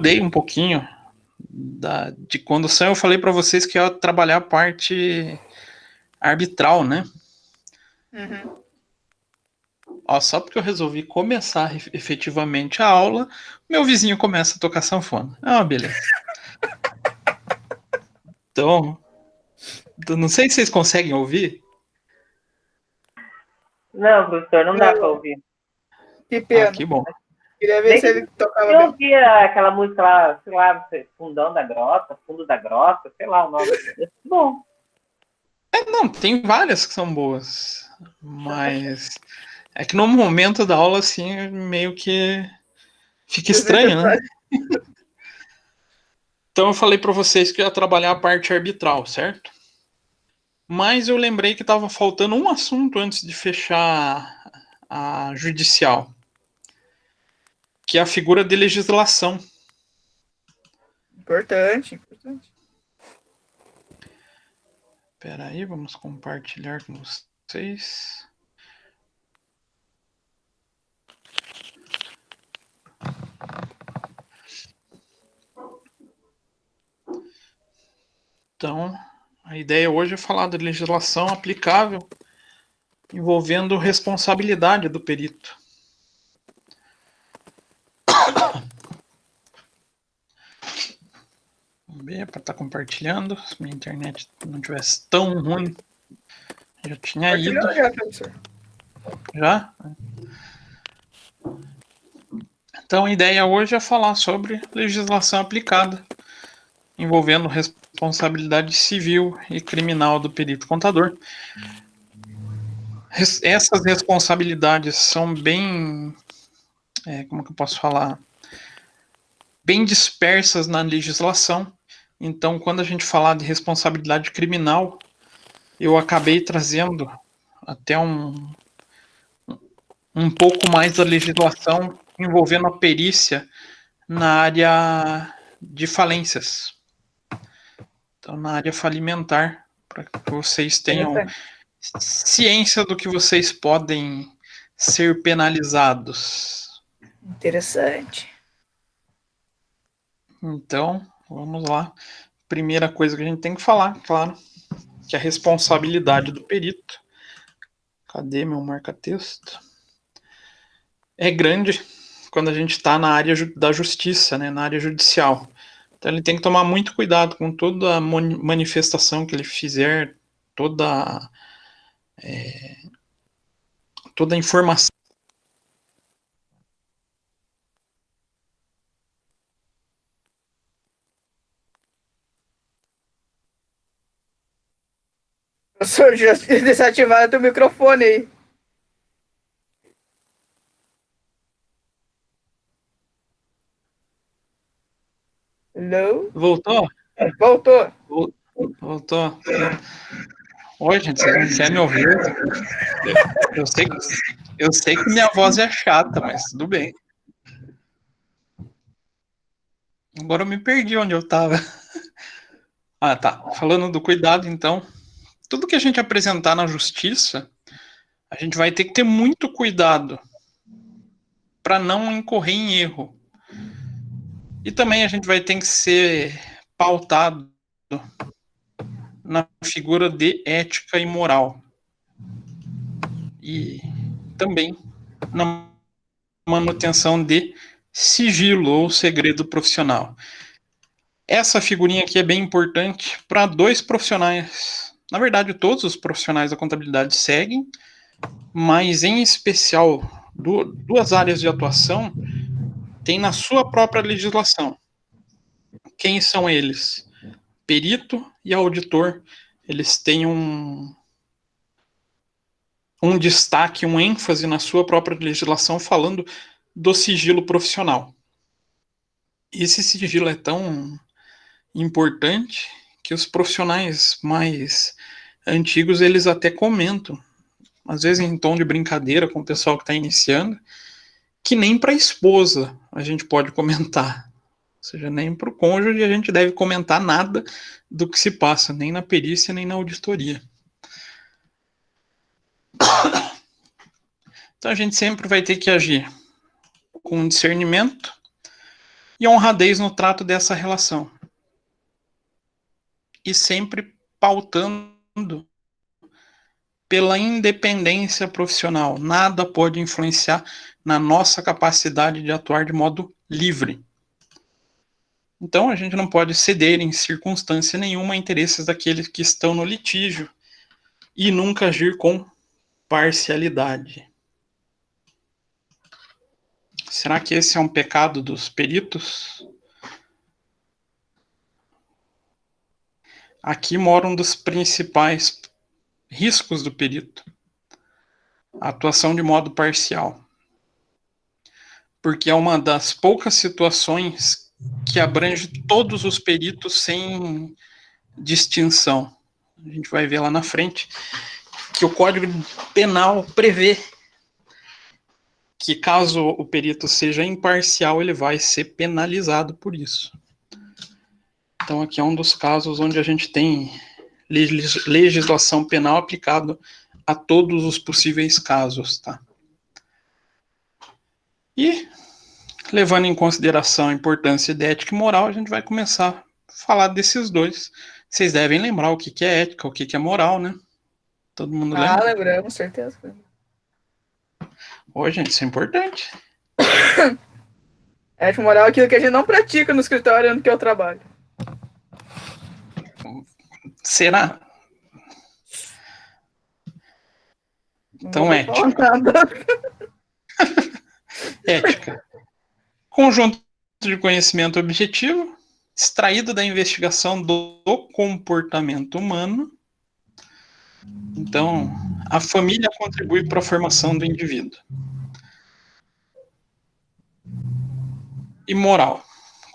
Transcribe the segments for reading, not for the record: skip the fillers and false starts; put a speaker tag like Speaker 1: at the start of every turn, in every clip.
Speaker 1: dei um pouquinho de condução, eu falei para vocês que eu ia trabalhar a parte arbitral, né?
Speaker 2: Uhum.
Speaker 1: Ó, só porque eu resolvi começar efetivamente a aula, meu vizinho começa a tocar sanfona. É uma beleza. Então, não sei se vocês conseguem ouvir.
Speaker 3: Não, professor, não dá para ouvir.
Speaker 2: Que
Speaker 1: Ah,
Speaker 2: pena.
Speaker 1: que bom.
Speaker 2: Queria ver
Speaker 3: Nem
Speaker 2: se
Speaker 3: que
Speaker 2: ele tocava
Speaker 3: eu
Speaker 2: bem.
Speaker 3: ouvia aquela música lá, sei lá, Fundão da Grota, Fundo da Grota, sei lá o nome. Bom,
Speaker 1: Não, tem várias que são boas, mas é que no momento da aula, assim, meio que fica estranho, né? Então eu falei para vocês que eu ia trabalhar a parte arbitral, certo? Mas eu lembrei que estava faltando um assunto antes de fechar a judicial, que é a figura de legislação.
Speaker 2: Importante.
Speaker 1: Espera aí, vamos compartilhar com vocês. Então, a ideia hoje é falar da legislação aplicável envolvendo responsabilidade do perito. Vamos ver, para estar compartilhando. Se minha internet não tivesse tão ruim, já tinha ido.
Speaker 2: Já, professor.
Speaker 1: Já? Então, a ideia hoje é falar sobre legislação aplicada, envolvendo responsabilidade civil e criminal do perito contador. Essas responsabilidades são bem, como que eu posso falar, bem dispersas na legislação. Então, quando a gente falar de responsabilidade criminal, eu acabei trazendo até um pouco mais da legislação envolvendo a perícia na área de falências. Então, na área falimentar, para que vocês tenham ciência do que vocês podem ser penalizados.
Speaker 2: Interessante.
Speaker 1: Então, vamos lá. Primeira coisa que a gente tem que falar, claro, que é a responsabilidade do perito. Cadê meu marca-texto? É grande quando a gente está na área da justiça, né, na área judicial. Então ele tem que tomar muito cuidado com toda a manifestação que ele fizer, toda a informação.
Speaker 2: Professor, já desativaram teu microfone aí. Hello?
Speaker 1: Voltou?
Speaker 2: Voltou.
Speaker 1: Voltou. Oi, gente, vocês não querem me ouvir? Eu sei que minha voz é chata, mas tudo bem. Agora eu me perdi onde eu estava. Ah, tá. Falando do cuidado, então, tudo que a gente apresentar na justiça, a gente vai ter que ter muito cuidado para não incorrer em erro. E também a gente vai ter que ser pautado na figura de ética e moral. E também na manutenção de sigilo ou segredo profissional. Essa figurinha aqui é bem importante para dois profissionais. Na verdade, todos os profissionais da contabilidade seguem, mas em especial duas áreas de atuação têm na sua própria legislação. Quem são eles? Perito e auditor. Eles têm um destaque, um ênfase na sua própria legislação falando do sigilo profissional. Esse sigilo é tão importante que os profissionais mais antigos eles até comentam, às vezes em tom de brincadeira com o pessoal que está iniciando, que nem para a esposa a gente pode comentar. Ou seja, nem para o cônjuge a gente deve comentar nada do que se passa, nem na perícia, nem na auditoria. Então a gente sempre vai ter que agir com discernimento, e honradez no trato dessa relação. E sempre pautando pela independência profissional. Nada pode influenciar na nossa capacidade de atuar de modo livre. Então, a gente não pode ceder em circunstância nenhuma a interesses daqueles que estão no litígio e nunca agir com parcialidade. Será que esse é um pecado dos peritos? Aqui mora um dos principais riscos do perito: a atuação de modo parcial. Porque é uma das poucas situações que abrange todos os peritos sem distinção. A gente vai ver lá na frente que o Código Penal prevê que, caso o perito seja imparcial, ele vai ser penalizado por isso. Então, aqui é um dos casos onde a gente tem legislação penal aplicada a todos os possíveis casos, tá? E, levando em consideração a importância de ética e moral, a gente vai começar a falar desses dois. Vocês devem lembrar o que é ética, o que é moral, né? Todo mundo lembra?
Speaker 2: Lembramos, certeza.
Speaker 1: Ô, gente, isso é importante.
Speaker 2: Ética moral é aquilo que a gente não pratica no escritório no que eu trabalho.
Speaker 1: Será? Então, ética. Ética. Conjunto de conhecimento objetivo, extraído da investigação do comportamento humano. Então, a família contribui para a formação do indivíduo. E moral.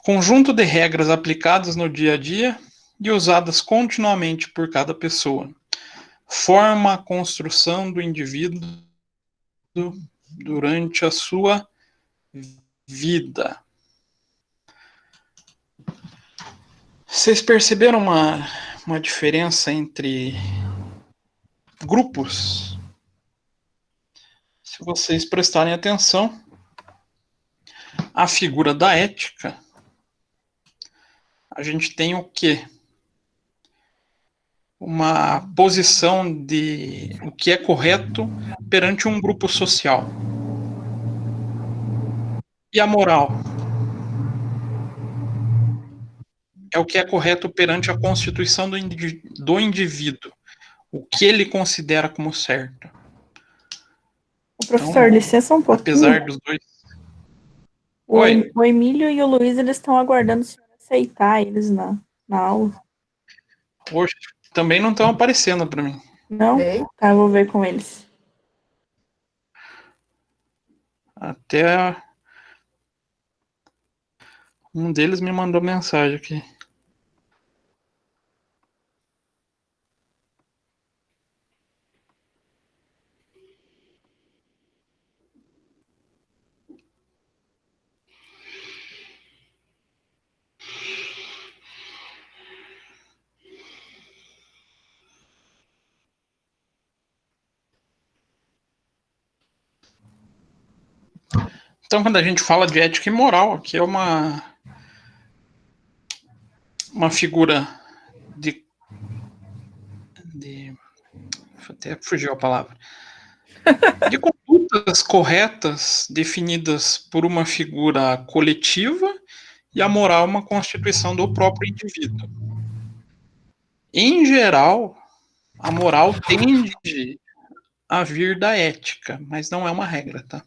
Speaker 1: Conjunto de regras aplicadas no dia a dia e usadas continuamente por cada pessoa. Forma a construção do indivíduo durante a sua vida. Vocês perceberam uma diferença entre grupos? Se vocês prestarem atenção, a figura da ética, a gente tem o quê? Uma posição de o que é correto perante um grupo social. E a moral? É o que é correto perante a constituição do indivíduo. O que ele considera como certo.
Speaker 4: Professor,
Speaker 1: então,
Speaker 4: licença um pouquinho.
Speaker 1: Apesar dos dois...
Speaker 4: O Emílio e o Luiz, eles estão aguardando o senhor aceitar eles na aula.
Speaker 1: Hoje também não estão aparecendo para mim.
Speaker 4: Não? Tá, eu vou ver com eles.
Speaker 1: Até um deles me mandou mensagem aqui. Então, quando a gente fala de ética e moral, aqui é uma figura de até fugiu a palavra. De condutas corretas definidas por uma figura coletiva e a moral uma constituição do próprio indivíduo. Em geral, a moral tende a vir da ética, mas não é uma regra, tá?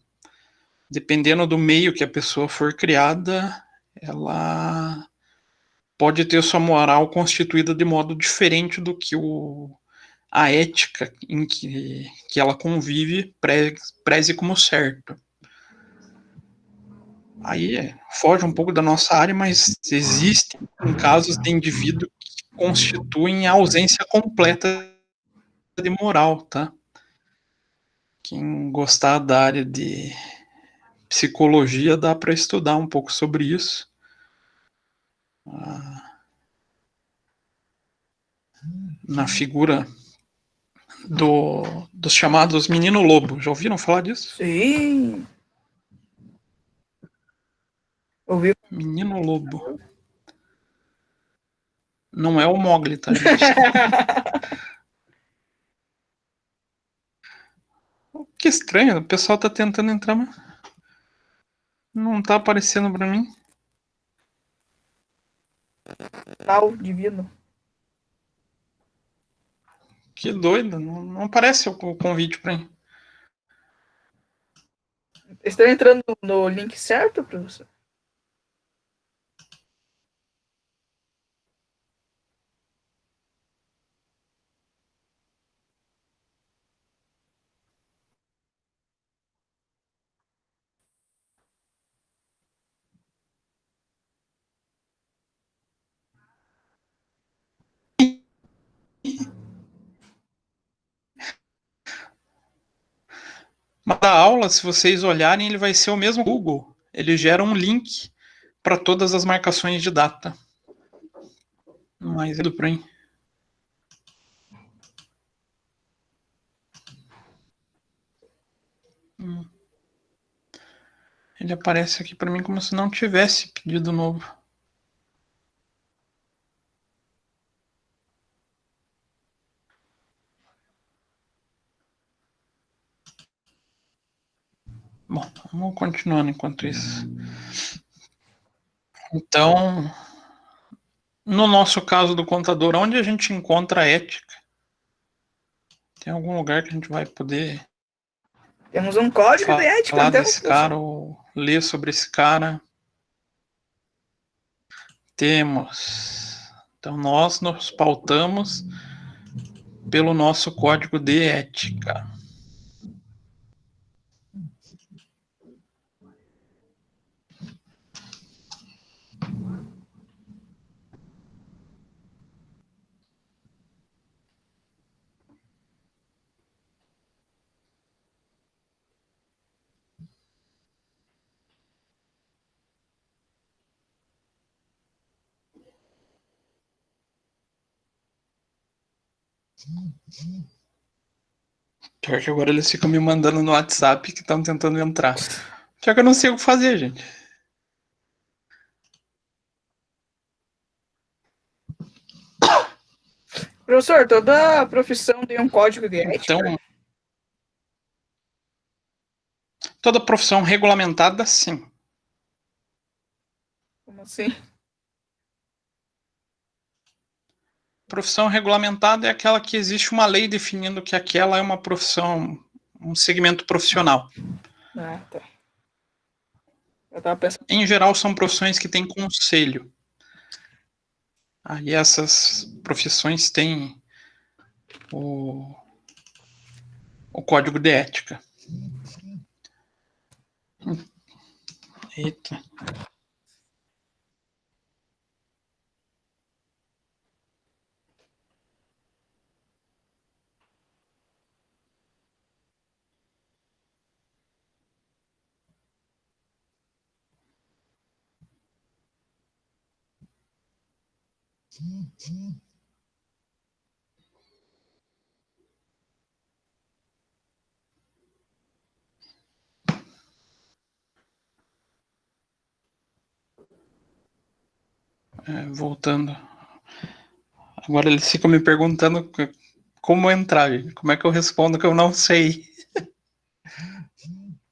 Speaker 1: Dependendo do meio que a pessoa for criada, ela pode ter sua moral constituída de modo diferente do que a ética em que ela convive preze como certo. Aí foge um pouco da nossa área, mas existem casos de indivíduo que constituem a ausência completa de moral, tá? Quem gostar da área de psicologia dá para estudar um pouco sobre isso. Na figura dos chamados menino lobo. Já ouviram falar disso?
Speaker 2: Sim. Ouviu?
Speaker 1: Menino Lobo. Não é o Mogli, tá, gente? Que estranho, o pessoal tá tentando entrar, mas não tá aparecendo pra mim.
Speaker 2: Tal divino.
Speaker 1: Que doido, não aparece o convite pra mim.
Speaker 2: Estão entrando no link certo, professor?
Speaker 1: Mas a aula, se vocês olharem, ele vai ser o mesmo Google. Ele gera um link para todas as marcações de data. Mas é do pra mim. Ele aparece aqui para mim como se não tivesse pedido novo. Bom, vamos continuando enquanto isso. Então, no nosso caso do contador, onde a gente encontra a ética? Tem algum lugar que a gente vai poder
Speaker 2: Temos um código de ética.
Speaker 1: falar
Speaker 2: Não temos,
Speaker 1: desse cara ou ler sobre esse cara? Temos. Então, nós nos pautamos pelo nosso código de ética. Pior que agora eles ficam me mandando no WhatsApp que estão tentando entrar. Pior que eu não sei o que fazer, gente.
Speaker 2: Professor, toda profissão tem um código de ética.
Speaker 1: Então, toda profissão regulamentada, sim.
Speaker 2: Como assim?
Speaker 1: Profissão regulamentada é aquela que existe uma lei definindo que aquela é uma profissão, um segmento profissional.
Speaker 2: Ah, tá. Eu tava pensando.
Speaker 1: Em geral, são profissões que têm conselho. Aí essas profissões têm o código de ética. Eita. Voltando. Agora eles ficam me perguntando como entrar, gente. Como é que eu respondo que eu não sei?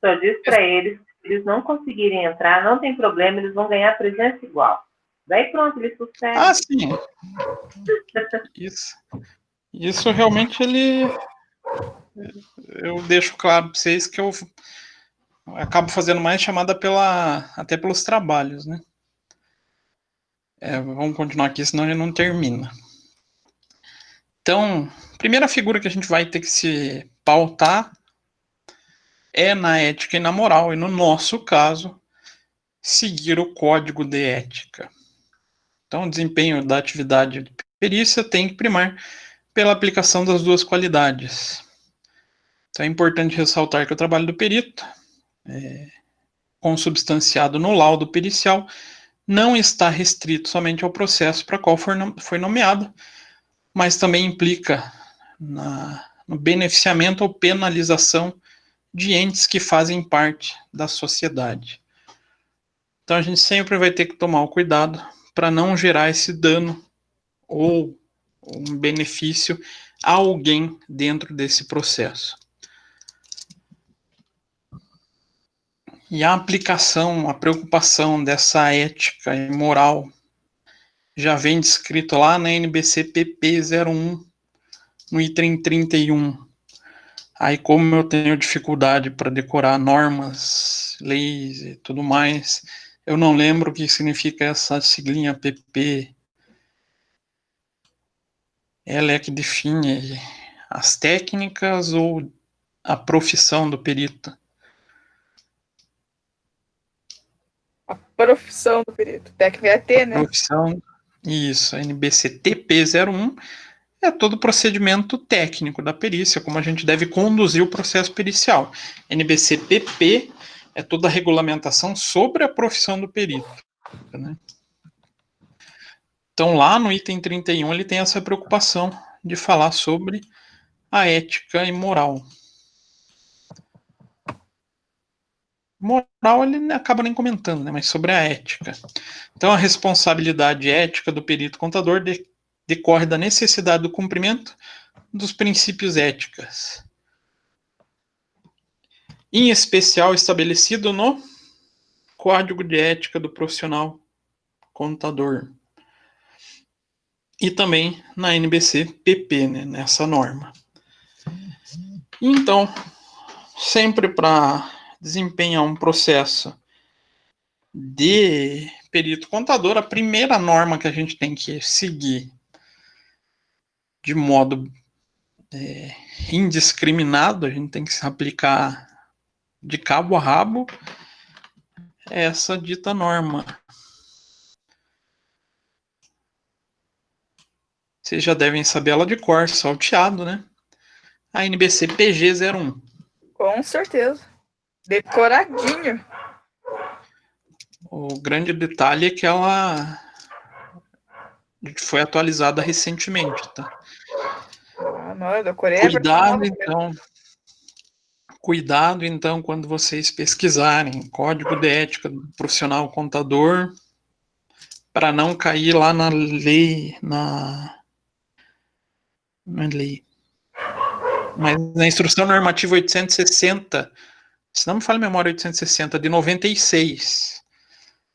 Speaker 3: Só diz para eles, se eles não conseguirem entrar, não tem problema, eles vão ganhar presença igual. Daí pronto, eles sucedem.
Speaker 1: Ah, sim. Isso realmente eu deixo claro para vocês que eu acabo fazendo mais chamada até pelos trabalhos, né? Vamos continuar aqui, senão a gente não termina. Então, a primeira figura que a gente vai ter que se pautar é na ética e na moral, e no nosso caso, seguir o código de ética. Então, o desempenho da atividade de perícia tem que primar pela aplicação das duas qualidades. Então, é importante ressaltar que o trabalho do perito, consubstanciado no laudo pericial, não está restrito somente ao processo para qual foi nomeado, mas também implica no beneficiamento ou penalização de entes que fazem parte da sociedade. Então a gente sempre vai ter que tomar o cuidado para não gerar esse dano ou um benefício a alguém dentro desse processo. E a aplicação, a preocupação dessa ética e moral já vem descrito lá na NBC-PP 01, no item 31. Aí, como eu tenho dificuldade para decorar normas, leis e tudo mais, eu não lembro o que significa essa siglinha PP. Ela é que define as técnicas ou a profissão do perito?
Speaker 2: A profissão do perito. Técnica é T, né?
Speaker 1: Profissão, isso, a NBC-TP 01 é todo o procedimento técnico da perícia, como a gente deve conduzir o processo pericial. NBC-PP é toda a regulamentação sobre a profissão do perito, né? Então, lá no item 31, ele tem essa preocupação de falar sobre a ética e moral. Moral ele acaba nem comentando, né, mas sobre a ética. Então, a responsabilidade ética do perito contador decorre da necessidade do cumprimento dos princípios éticos, em especial estabelecido no Código de Ética do Profissional Contador e também na NBC-PP, né, nessa norma. Então, sempre para desempenhar um processo de perito contador, a primeira norma que a gente tem que seguir de modo indiscriminado, a gente tem que se aplicar de cabo a rabo, é essa dita norma. Vocês já devem saber ela de cor, salteado, né? A NBC PG 01.
Speaker 2: Com certeza. Decoradinho.
Speaker 1: O grande detalhe é que ela foi atualizada recentemente, tá?
Speaker 2: Ah, não, eu decorei
Speaker 1: Cuidado, então, quando vocês pesquisarem Código de Ética do Profissional Contador, para não cair lá na lei, mas na Instrução Normativa 860, se não me falha a memória, 860, de 96.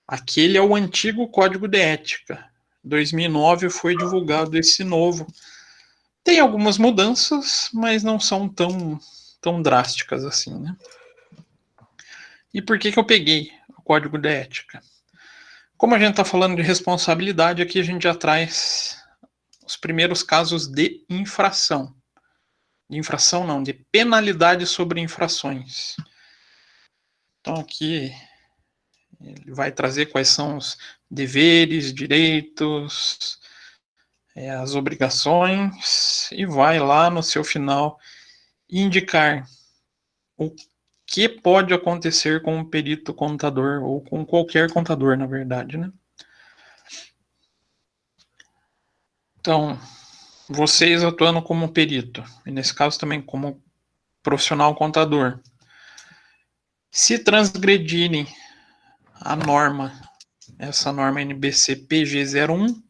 Speaker 1: Aquele é o antigo Código de Ética. Em 2009 foi divulgado esse novo. Tem algumas mudanças, mas não são tão drásticas assim, né? E por que eu peguei o Código de Ética? Como a gente está falando de responsabilidade, aqui a gente já traz os primeiros casos de infração. De infração não, de penalidade sobre infrações. Então aqui ele vai trazer quais são os deveres, direitos, as obrigações, e vai lá no seu final indicar o que pode acontecer com um perito contador, ou com qualquer contador, na verdade, né? Então, vocês atuando como perito, e nesse caso também como profissional contador, se transgredirem a norma, essa norma NBC PG 01,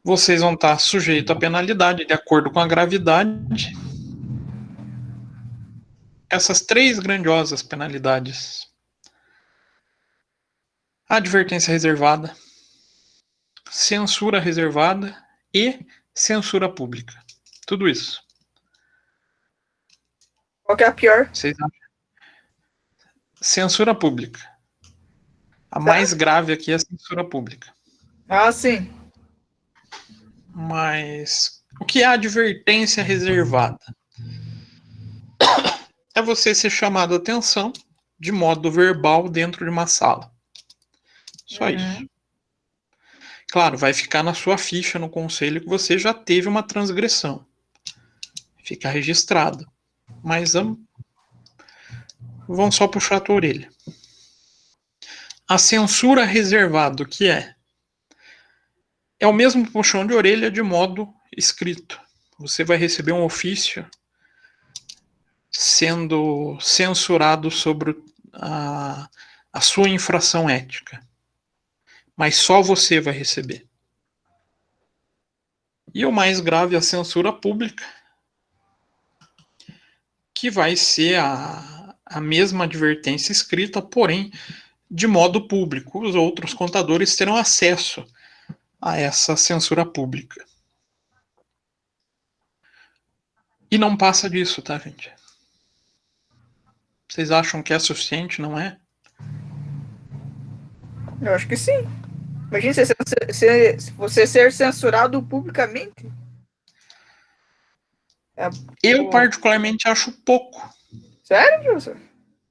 Speaker 1: vocês vão estar sujeitos à penalidade de acordo com a gravidade. Essas três grandiosas penalidades: advertência reservada, censura reservada e censura pública. Tudo isso.
Speaker 2: Qual que é a pior?
Speaker 1: Vocês acham? Censura pública. A mais grave aqui é a censura pública.
Speaker 2: Ah, sim.
Speaker 1: Mas o que é a advertência reservada? É você ser chamado a atenção de modo verbal dentro de uma sala. Só isso. Claro, vai ficar na sua ficha no conselho que você já teve uma transgressão. Fica registrado. Mas vão só puxar a tua orelha. A censura reservada, o que é? É o mesmo puxão de orelha de modo escrito. Você vai receber um ofício sendo censurado sobre a sua infração ética. Mas só você vai receber. E o mais grave é a censura pública, que vai ser a mesma advertência escrita, porém de modo público. Os outros contadores terão acesso a essa censura pública. E não passa disso, tá, gente? Vocês acham que é suficiente, não é?
Speaker 2: Eu acho que sim. Imagina se você ser censurado publicamente.
Speaker 1: Eu, particularmente, acho pouco.
Speaker 2: Sério, professor?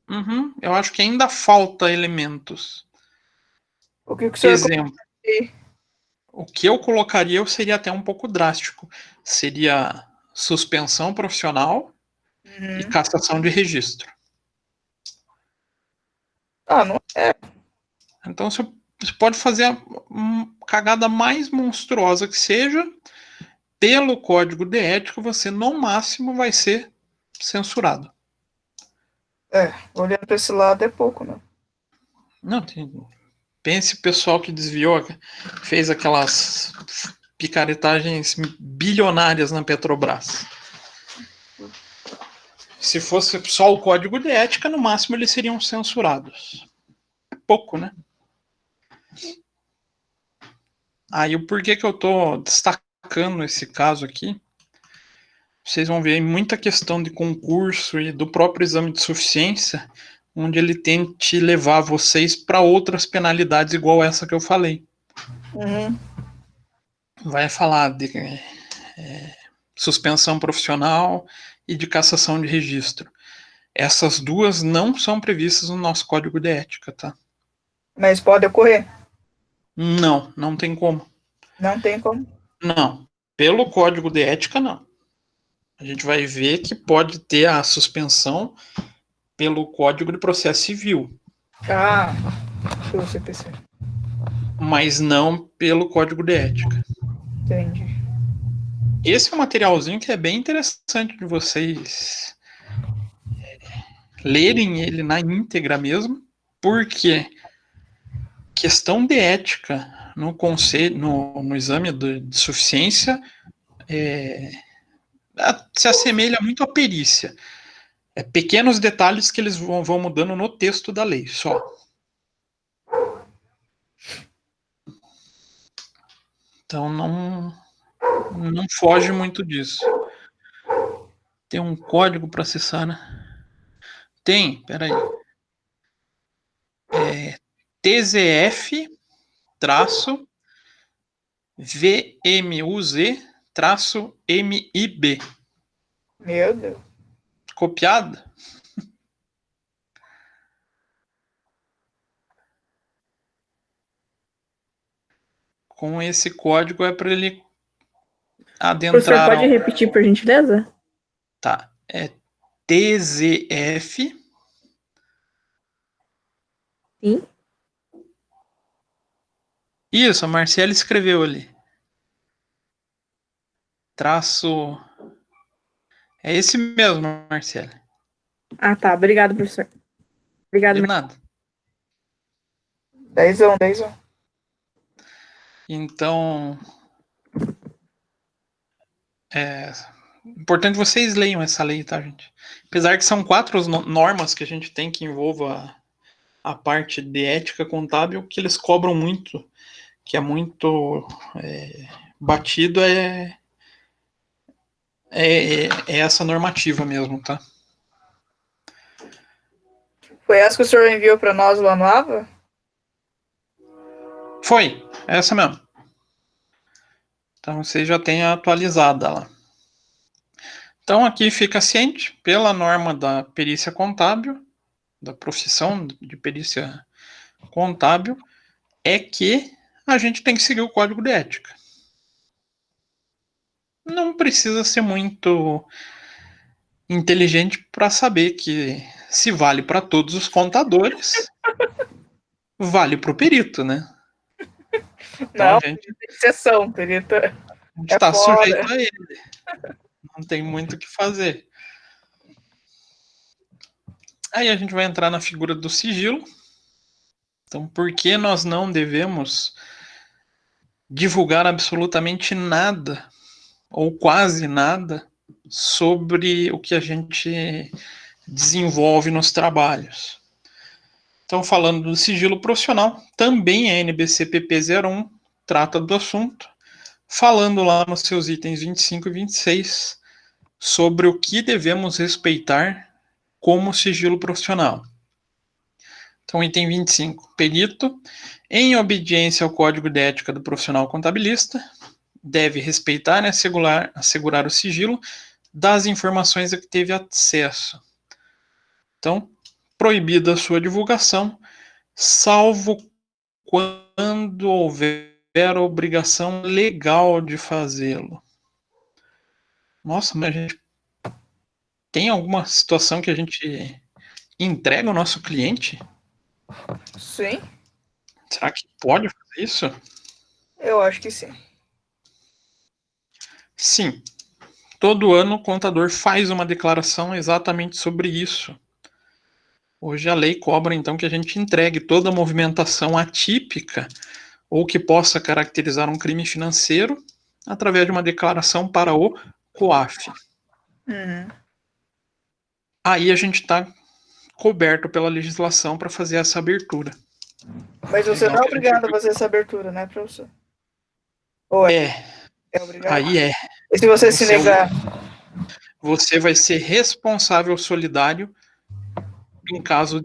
Speaker 1: Uhum, eu acho que ainda falta elementos.
Speaker 2: O que o senhor...
Speaker 1: Exemplo. O que eu colocaria seria até um pouco drástico. Seria suspensão profissional e cassação de registro.
Speaker 2: Não é.
Speaker 1: Então você pode fazer a cagada mais monstruosa que seja, pelo código de ética, você no máximo vai ser censurado.
Speaker 2: Olhando para esse lado é pouco, né?
Speaker 1: Não, pense o pessoal que desviou, fez aquelas picaretagens bilionárias na Petrobras. Se fosse só o código de ética, no máximo eles seriam censurados. É pouco, né? Aí o porquê que eu tô destacando esse caso aqui, vocês vão ver muita questão de concurso e do próprio exame de suficiência, onde ele tente levar vocês para outras penalidades igual essa que eu falei. Vai falar de suspensão profissional e de cassação de registro. Essas duas não são previstas no nosso código de ética, tá?
Speaker 2: Mas pode ocorrer?
Speaker 1: Não, não tem como.
Speaker 2: Não tem como?
Speaker 1: Não. Pelo código de ética, não. A gente vai ver que pode ter a suspensão pelo Código de Processo Civil.
Speaker 2: Pelo CPC.
Speaker 1: Mas não pelo Código de Ética.
Speaker 2: Entendi.
Speaker 1: Esse é um materialzinho que é bem interessante de vocês lerem ele na íntegra mesmo, porque questão de ética no conselho, no exame de suficiência se assemelha muito à perícia. Pequenos detalhes que eles vão mudando no texto da lei, só. Então não foge muito disso. Tem um código para acessar, né? Tem, peraí. TZF-VMUZ-MIB.
Speaker 2: Meu Deus.
Speaker 1: Copiado? Com esse código é para ele adentrar.
Speaker 4: Professor, pode repetir, por gentileza?
Speaker 1: Tá. É TZF.
Speaker 4: Sim.
Speaker 1: Isso, a Marcela escreveu ali. Traço. É esse mesmo, Marcela.
Speaker 4: Ah, tá. Obrigado, professor. Obrigado.
Speaker 1: De nada.
Speaker 2: 10.
Speaker 1: Então, importante vocês leiam essa lei, tá, gente? Apesar que são 4 normas que a gente tem que envolva a parte de ética contábil, que eles cobram muito, que é muito batido, é essa normativa mesmo, tá?
Speaker 2: Foi essa que o senhor enviou para nós lá no AVA?
Speaker 1: Foi, essa mesmo. Então você já tem a atualizada lá. Então aqui fica ciente, pela norma da perícia contábil, da profissão de perícia contábil, é que a gente tem que seguir o código de ética. Não precisa ser muito inteligente para saber que se vale para todos os contadores, vale para o perito, né? Então,
Speaker 2: Não, exceção, perito.
Speaker 1: A gente está sujeito a ele. Não tem muito o que fazer. Aí a gente vai entrar na figura do sigilo. Então, por que nós não devemos divulgar absolutamente nada, ou quase nada, sobre o que a gente desenvolve nos trabalhos? Então, falando do sigilo profissional, também a NBCPP 01 trata do assunto, falando lá nos seus itens 25 e 26 sobre o que devemos respeitar como sigilo profissional. Então, item 25. Perito, em obediência ao Código de Ética do Profissional Contabilista, deve respeitar e assegurar o sigilo das informações a que teve acesso. Então, proibida a sua divulgação, salvo quando houver a obrigação legal de fazê-lo. Nossa, mas a gente tem alguma situação que a gente entrega ao nosso cliente?
Speaker 2: Sim,
Speaker 1: Será que pode fazer isso?
Speaker 2: eu acho que sim.
Speaker 1: Sim. Todo ano o contador faz uma declaração exatamente sobre isso. Hoje a lei cobra então que a gente entregue toda a movimentação atípica ou que possa caracterizar um crime financeiro através de uma declaração para o COAF.
Speaker 2: Uhum.
Speaker 1: Aí a gente está coberto pela legislação para fazer essa abertura.
Speaker 2: Mas você
Speaker 1: Legal
Speaker 2: não é
Speaker 1: que a gente
Speaker 2: obrigado a
Speaker 1: viu.
Speaker 2: fazer essa abertura, né, professor? Ou é?
Speaker 1: É,
Speaker 2: É obrigado?
Speaker 1: aí é.
Speaker 2: E se você se
Speaker 1: Você-
Speaker 2: negar?
Speaker 1: Você vai ser responsável solidário em caso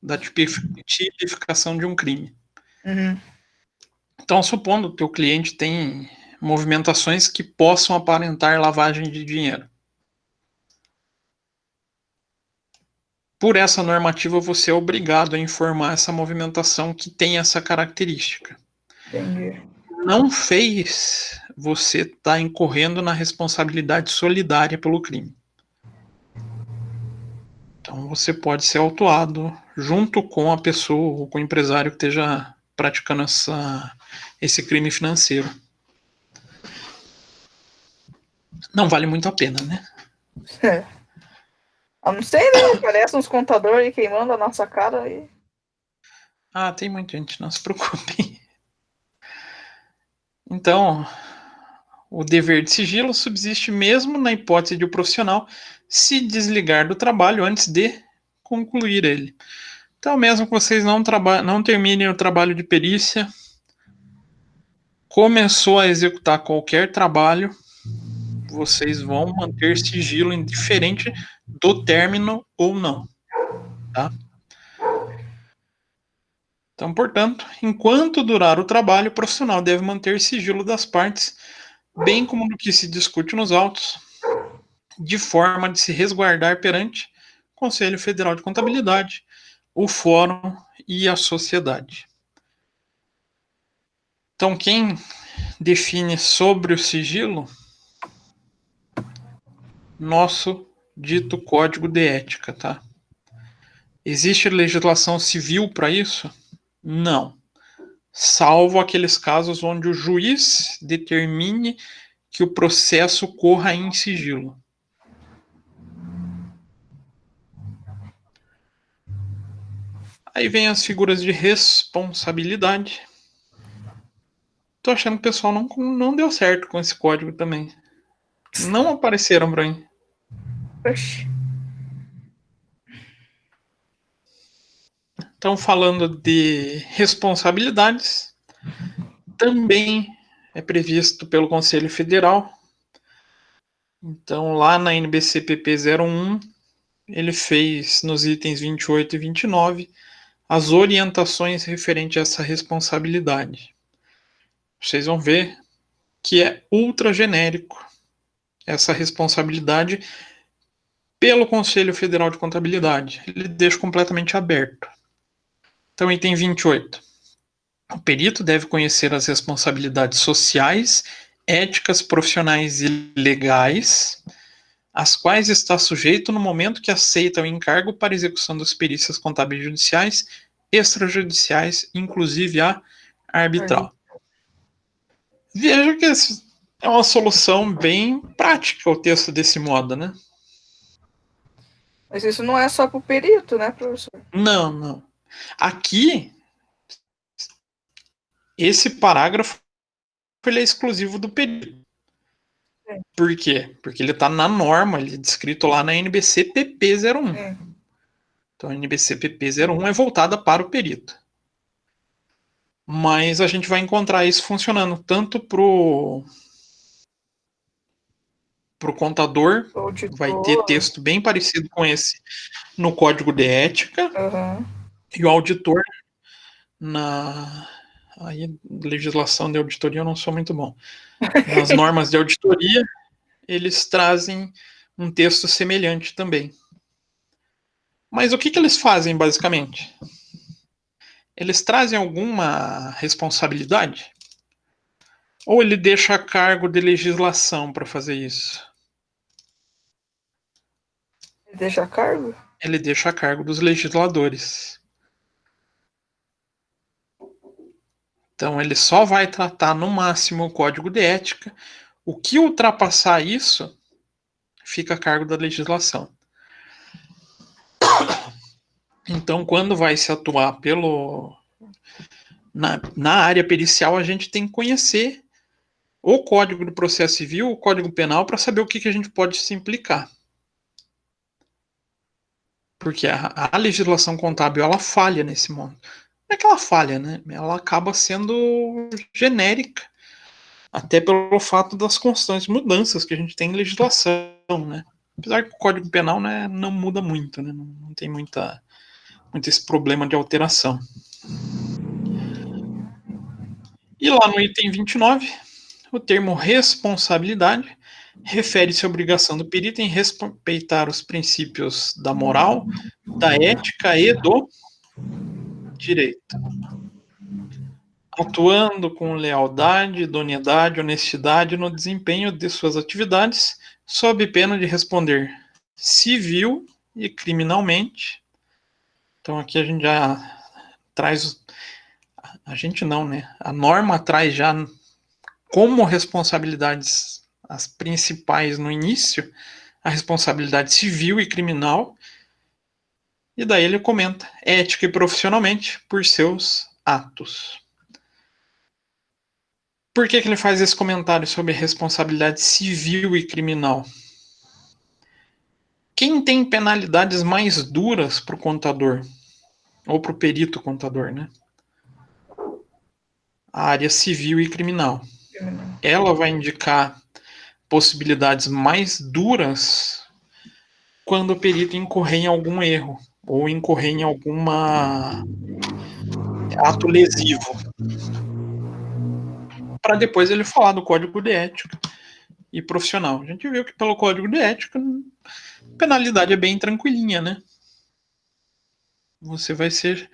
Speaker 1: da tipificação de um crime.
Speaker 2: Uhum.
Speaker 1: Então, supondo que o teu cliente tem movimentações que possam aparentar lavagem de dinheiro. Por essa normativa, você é obrigado a informar essa movimentação que tem essa característica.
Speaker 2: Entendi.
Speaker 1: Não fez, você está incorrendo na responsabilidade solidária pelo crime. Então, você pode ser autuado junto com a pessoa ou com o empresário que esteja praticando esse crime financeiro. Não vale muito a pena, né?
Speaker 2: É. Eu não sei, né? Parece uns contadores aí queimando a nossa cara aí.
Speaker 1: Ah, tem muita gente, não se preocupe. Então, o dever de sigilo subsiste mesmo na hipótese de o profissional se desligar do trabalho antes de concluir ele. Então, mesmo que vocês não terminem o trabalho de perícia, começou a executar qualquer trabalho, vocês vão manter sigilo indiferente do término ou não. Tá? Então, portanto, enquanto durar o trabalho, o profissional deve manter sigilo das partes, bem como do que se discute nos autos, de forma de se resguardar perante o Conselho Federal de Contabilidade, o Fórum e a sociedade. Então, quem define sobre o sigilo? Nosso dito Código de Ética, tá? Existe legislação civil para isso? Não. Salvo aqueles casos onde o juiz determine que o processo corra em sigilo. Aí vem as figuras de responsabilidade. Tô achando que o pessoal não deu certo com esse código também. Não apareceram pra mim.
Speaker 2: Oxi.
Speaker 1: Então, falando de responsabilidades, também é previsto pelo Conselho Federal. Então, lá na NBCPP 01, ele fez nos itens 28 e 29 as orientações referentes a essa responsabilidade. Vocês vão ver que é ultra genérico essa responsabilidade pelo Conselho Federal de Contabilidade. Ele deixa completamente aberto. Então, item 28. O perito deve conhecer as responsabilidades sociais, éticas, profissionais e legais, às quais está sujeito no momento que aceita o encargo para execução das perícias contábeis judiciais, extrajudiciais, inclusive a arbitral. Veja que é uma solução bem prática o texto desse modo, né?
Speaker 2: Mas isso não é só pro perito, né, professor?
Speaker 1: Não. Aqui, esse parágrafo ele é exclusivo do período. Por quê? Porque ele está na norma, ele é descrito lá na NBC PP 01. Então a NBC PP 01 é voltada para o perito. Mas a gente vai encontrar isso funcionando tanto para o contador, vai ter texto bem parecido com esse no Código de Ética, e o auditor na legislação de auditoria eu não sou muito bom. Nas normas de auditoria, eles trazem um texto semelhante também. Mas o que eles fazem, basicamente? Eles trazem alguma responsabilidade? Ou ele deixa a cargo de legislação para fazer isso?
Speaker 2: Ele deixa a cargo?
Speaker 1: Ele deixa a cargo dos legisladores. Então, ele só vai tratar no máximo o Código de Ética. O que ultrapassar isso, fica a cargo da legislação. Então, quando vai se atuar na área pericial, a gente tem que conhecer o Código do Processo Civil, o Código Penal, para saber o que a gente pode se implicar. Porque a legislação contábil, ela falha nesse modo. Não é que ela falha, né? Ela acaba sendo genérica, até pelo fato das constantes mudanças que a gente tem em legislação, né? Apesar que o Código Penal, né, não muda muito, né? Não tem muito esse problema de alteração. E lá no item 29, o termo responsabilidade refere-se à obrigação do perito em respeitar os princípios da moral, da ética e do direito, atuando com lealdade, idoneidade, honestidade no desempenho de suas atividades, sob pena de responder civil e criminalmente. Então aqui a gente já traz, a gente não, né? A norma traz já como responsabilidades as principais no início, a responsabilidade civil e criminal, e daí ele comenta ética e profissionalmente por seus atos. Por que ele faz esse comentário sobre responsabilidade civil e criminal? Quem tem penalidades mais duras para o contador? Ou para o perito contador, né? A área civil e criminal. Ela vai indicar possibilidades mais duras quando o perito incorrer em algum erro ou incorrer em algum ato lesivo. Para depois ele falar do Código de Ética e profissional. A gente viu que pelo Código de Ética a penalidade é bem tranquilinha, né? Você vai ser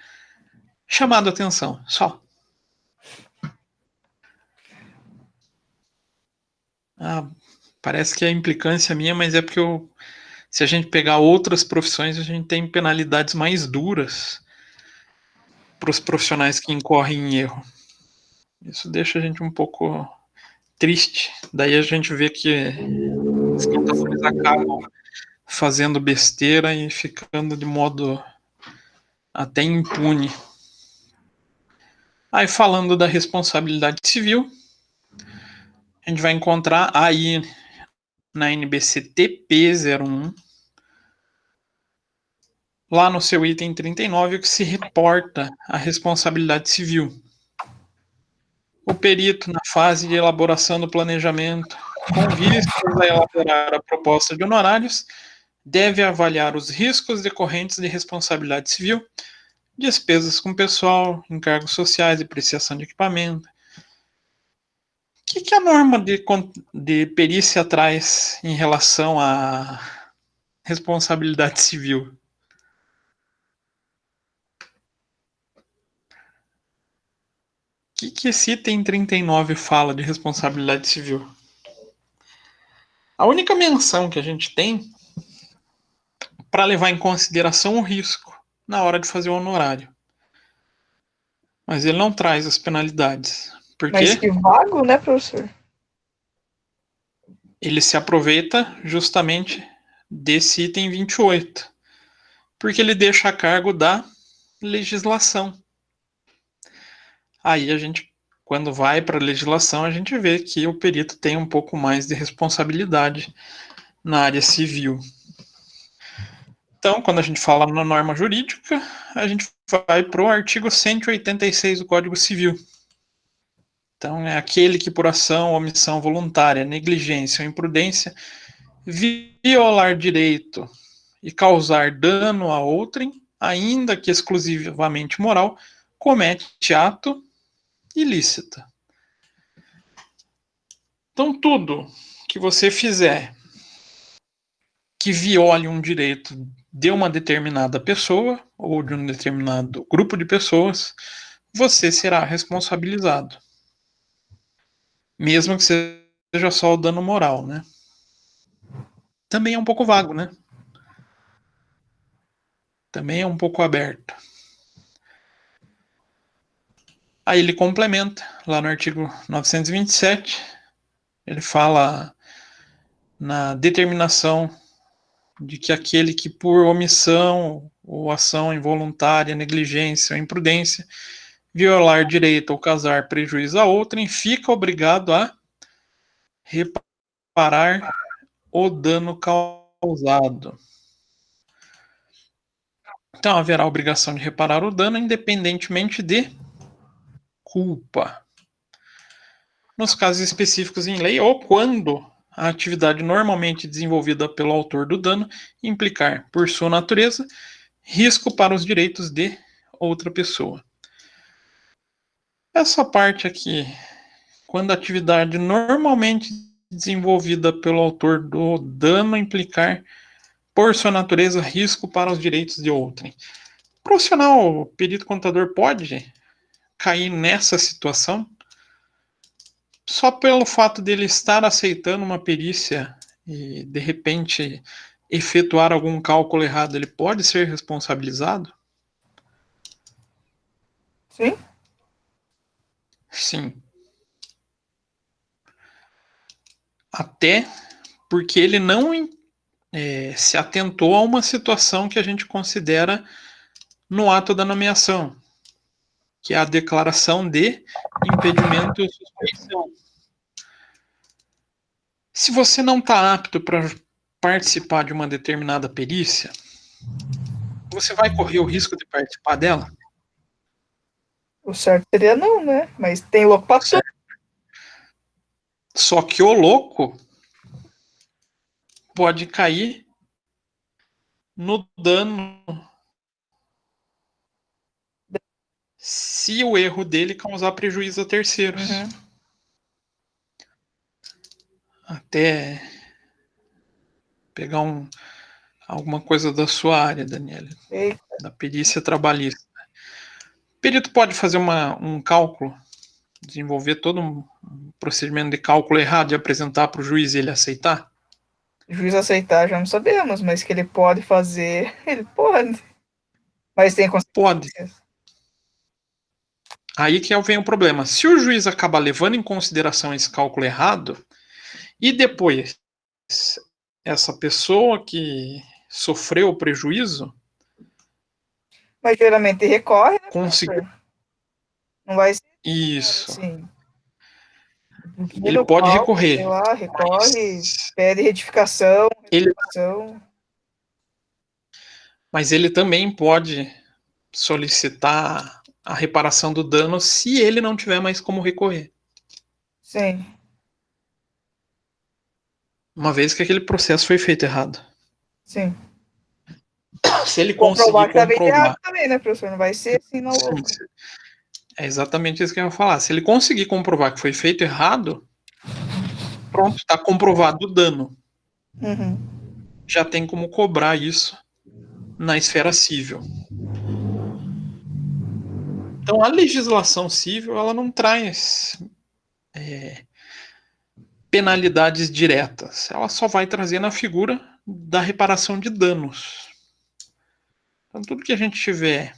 Speaker 1: chamado a atenção, só. Parece que é implicância minha, mas é porque se a gente pegar outras profissões, a gente tem penalidades mais duras para os profissionais que incorrem em erro. Isso deixa a gente um pouco triste. Daí a gente vê que os contadores acabam fazendo besteira e ficando de modo até impune. Aí falando da responsabilidade civil, a gente vai encontrar aí na NBC TP01, lá no seu item 39, que se reporta a responsabilidade civil. O perito, na fase de elaboração do planejamento, com vistas a elaborar a proposta de honorários, deve avaliar os riscos decorrentes de responsabilidade civil, despesas com pessoal, encargos sociais, depreciação de equipamento. O que a norma de perícia traz em relação à responsabilidade civil? O que esse item 39 fala de responsabilidade civil? A única menção que a gente tem para levar em consideração o risco na hora de fazer o honorário. Mas ele não traz as penalidades. Por quê?
Speaker 2: Mas que vago, né, professor?
Speaker 1: Ele se aproveita justamente desse item 28. Porque ele deixa a cargo da legislação. Aí a gente, quando vai para a legislação, a gente vê que o perito tem um pouco mais de responsabilidade na área civil. Então, quando a gente fala na norma jurídica, a gente vai para o artigo 186 do Código Civil. Então, é aquele que por ação, omissão voluntária, negligência ou imprudência violar direito e causar dano a outrem, ainda que exclusivamente moral, comete ato ilícito. Então, tudo que você fizer que viole um direito de uma determinada pessoa ou de um determinado grupo de pessoas, você será responsabilizado. Mesmo que seja só o dano moral, né? Também é um pouco vago, né? Também é um pouco aberto. Aí ele complementa, lá no artigo 927, ele fala na determinação de que aquele que por omissão ou ação involuntária, negligência ou imprudência violar direito ou causar prejuízo a outrem, fica obrigado a reparar o dano causado. Então haverá a obrigação de reparar o dano independentemente de culpa. Nos casos específicos em lei ou quando a atividade normalmente desenvolvida pelo autor do dano implicar, por sua natureza, risco para os direitos de outra pessoa. Essa parte aqui, quando a atividade normalmente desenvolvida pelo autor do dano implicar, por sua natureza, risco para os direitos de outrem. O profissional, o perito contador, pode cair nessa situação só pelo fato dele estar aceitando uma perícia e, de repente, efetuar algum cálculo errado, ele pode ser responsabilizado?
Speaker 2: Sim.
Speaker 1: Sim. Até porque ele não se atentou a uma situação que a gente considera no ato da nomeação, que é a declaração de impedimento ou suspeição. Se você não está apto para participar de uma determinada perícia, você vai correr o risco de participar dela?
Speaker 2: O certo seria não, né? Mas tem louco pra tudo.
Speaker 1: Só que o louco pode cair no dano se o erro dele causar prejuízo a terceiros.
Speaker 2: Uhum.
Speaker 1: Até pegar alguma coisa da sua área, Daniela,
Speaker 2: Eita.
Speaker 1: da perícia trabalhista. O perito pode fazer um cálculo, desenvolver todo um procedimento de cálculo errado e apresentar para o juiz e ele aceitar?
Speaker 2: O juiz aceitar já não sabemos, mas que ele pode fazer, ele pode. Mas tem
Speaker 1: Pode.
Speaker 2: consequências.
Speaker 1: Aí que vem o problema. Se o juiz acaba levando em consideração esse cálculo errado, e depois essa pessoa que sofreu o prejuízo...
Speaker 2: Mas geralmente recorre, né?
Speaker 1: Conseguiu.
Speaker 2: Não vai ser
Speaker 1: Isso.
Speaker 2: assim.
Speaker 1: Ele pode recorrer.
Speaker 2: Sei lá, recorre, pede retificação.
Speaker 1: Mas ele também pode solicitar a reparação do dano se ele não tiver mais como recorrer.
Speaker 2: Sim.
Speaker 1: Uma vez que aquele processo foi feito errado.
Speaker 2: Sim.
Speaker 1: Se ele conseguir comprovar
Speaker 2: também, né, professor? Não vai ser assim, não.
Speaker 1: É exatamente isso que eu ia falar. Se ele conseguir comprovar que foi feito errado, pronto, está comprovado o dano.
Speaker 2: Uhum.
Speaker 1: Já tem como cobrar isso na esfera civil. Então, a legislação civil, ela não traz penalidades diretas. Ela só vai trazer na figura da reparação de danos. Então, tudo que a gente tiver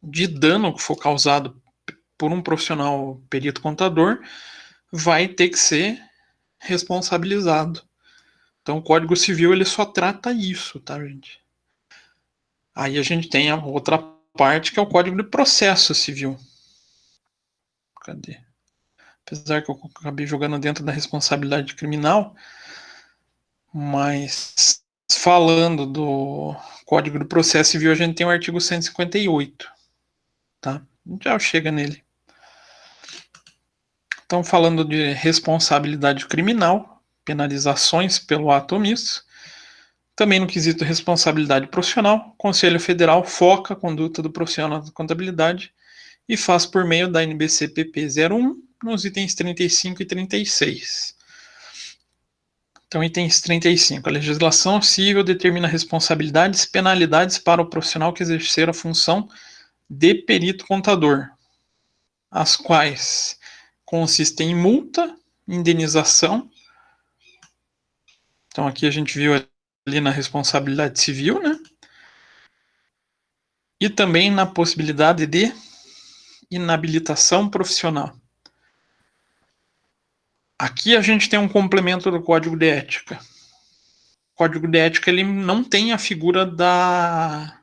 Speaker 1: de dano que for causado por um profissional perito contador vai ter que ser responsabilizado. Então, o Código Civil ele só trata isso, tá, gente? Aí a gente tem a outra parte que é o Código de Processo Civil. Cadê? Apesar que eu acabei jogando dentro da responsabilidade criminal, mas falando do Código de Processo Civil, a gente tem o artigo 158, tá? Já chega nele. Então, falando de responsabilidade criminal, penalizações pelo ato omisso, também no quesito responsabilidade profissional, o Conselho Federal foca a conduta do profissional da contabilidade e faz por meio da NBC-PP 01 nos itens 35 e 36. Então, itens 35. A legislação civil determina responsabilidades e penalidades para o profissional que exercer a função de perito contador, as quais consistem em multa, indenização. Então, aqui a gente viu ali na responsabilidade civil, né? E também na possibilidade de inabilitação profissional. Aqui a gente tem um complemento do Código de Ética. O Código de Ética ele não tem a figura da,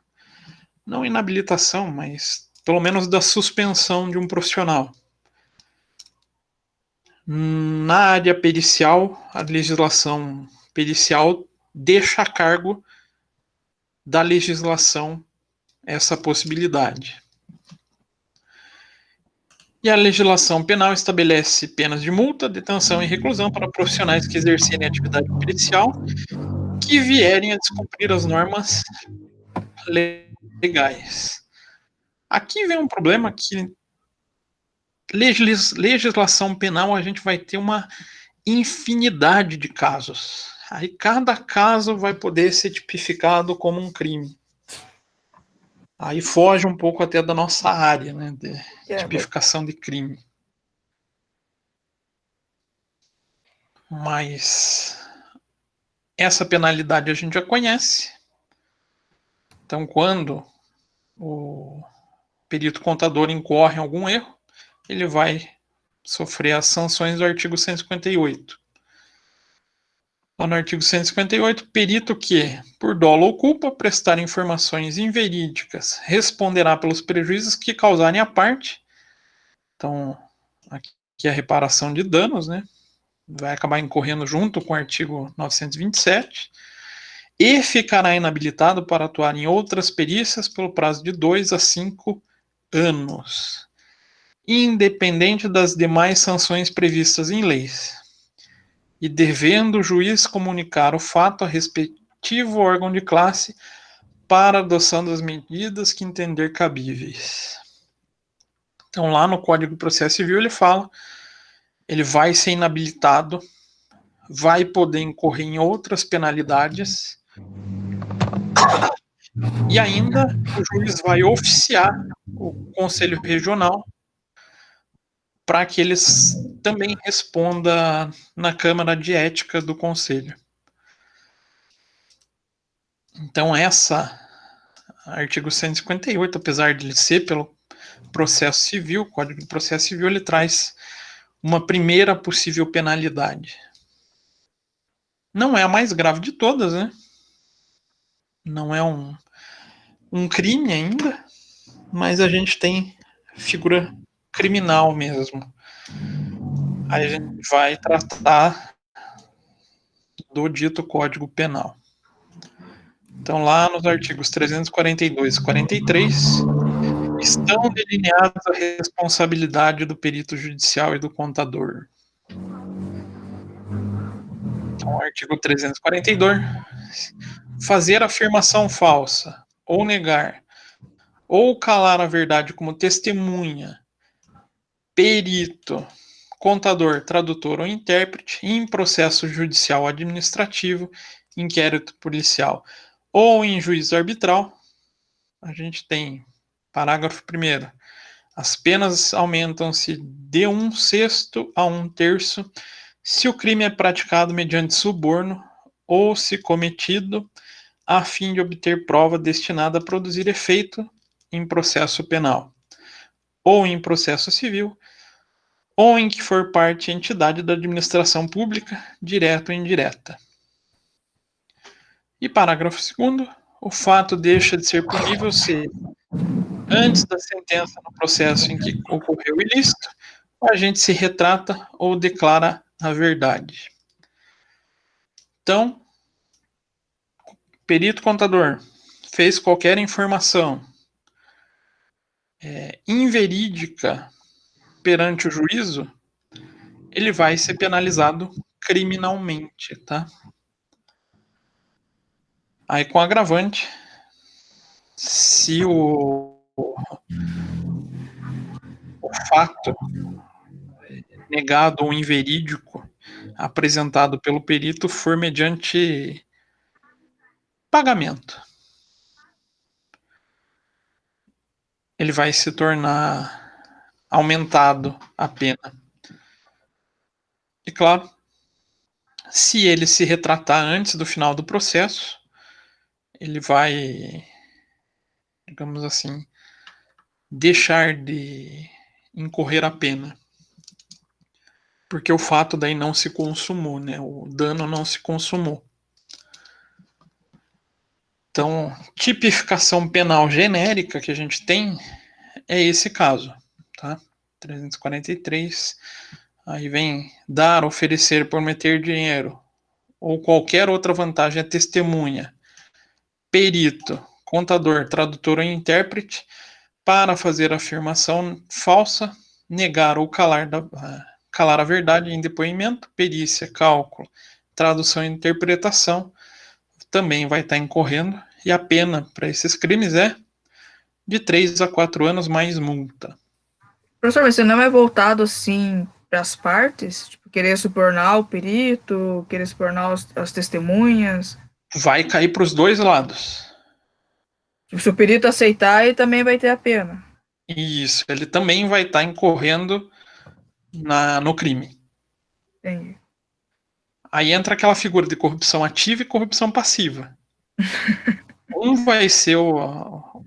Speaker 1: não inabilitação, mas pelo menos da suspensão de um profissional. Na área pericial, a legislação pericial deixa a cargo da legislação essa possibilidade. E a legislação penal estabelece penas de multa, detenção e reclusão para profissionais que exercerem atividade pericial que vierem a descumprir as normas legais. Aqui vem um problema que legislação penal a gente vai ter uma infinidade de casos. Aí cada caso vai poder ser tipificado como um crime. Aí foge um pouco até da nossa área, né, de tipificação de crime. Mas essa penalidade a gente já conhece. Então, quando o perito contador incorre em algum erro, ele vai sofrer as sanções do artigo 158. Lá no artigo 158, perito que, por dolo ou culpa, prestar informações inverídicas, responderá pelos prejuízos que causarem a parte. Então, aqui é a reparação de danos, né? Vai acabar incorrendo junto com o artigo 927, e ficará inabilitado para atuar em outras perícias pelo prazo de 2 a 5 anos, independente das demais sanções previstas em leis, e devendo o juiz comunicar o fato a respectivo órgão de classe para a adoção das medidas que entender cabíveis. Então, lá no Código de Processo Civil, ele fala, ele vai ser inabilitado, vai poder incorrer em outras penalidades, e ainda o juiz vai oficiar o Conselho Regional para que eles também respondam na Câmara de Ética do Conselho. Então, artigo 158, apesar de ele ser pelo processo civil, o Código de Processo Civil, ele traz uma primeira possível penalidade. Não é a mais grave de todas, né? Não é um crime ainda, mas a gente tem figura criminal mesmo. Aí a gente vai tratar do dito Código Penal. Então, lá nos artigos 342 e 43, estão delineadas a responsabilidade do perito judicial e do contador. Então, artigo 342, fazer afirmação falsa, ou negar, ou calar a verdade como testemunha, perito, contador, tradutor ou intérprete em processo judicial administrativo, inquérito policial ou em juízo arbitral. A gente tem, parágrafo 1º, as penas aumentam-se de 1/6 a 1/3 se o crime é praticado mediante suborno ou se cometido a fim de obter prova destinada a produzir efeito em processo penal, ou em processo civil, ou em que for parte entidade da administração pública, direta ou indireta. E parágrafo 2º, o fato deixa de ser punível se Antes da sentença no processo em que ocorreu o ilícito, o agente se retrata ou declara a verdade. Então, perito contador fez qualquer informação inverídica perante o juízo, ele vai ser penalizado criminalmente, tá? Aí com agravante, se o fato negado ou inverídico apresentado pelo perito for mediante pagamento, ele vai se tornar aumentado a pena. E claro, se ele se retratar antes do final do processo, ele vai, digamos assim, deixar de incorrer a pena. Porque o fato daí não se consumou, né? O dano não se consumou. Então, tipificação penal genérica que a gente tem é esse caso, tá? 343. Aí vem dar, oferecer, prometer dinheiro ou qualquer outra vantagem à testemunha, perito, contador, tradutor ou intérprete para fazer afirmação falsa, negar ou calar a verdade em depoimento, perícia, cálculo, tradução e interpretação também vai estar incorrendo, e a pena para esses crimes é de 3 a 4 anos mais multa.
Speaker 2: Professor, mas você não é voltado assim para as partes? Tipo, querer subornar o perito, querer subornar as testemunhas?
Speaker 1: Vai cair para os dois lados.
Speaker 2: Tipo, se o perito aceitar, ele também vai ter a pena.
Speaker 1: Isso, ele também vai estar incorrendo no crime.
Speaker 2: Entendi.
Speaker 1: Aí entra aquela figura de corrupção ativa e corrupção passiva. Um vai ser o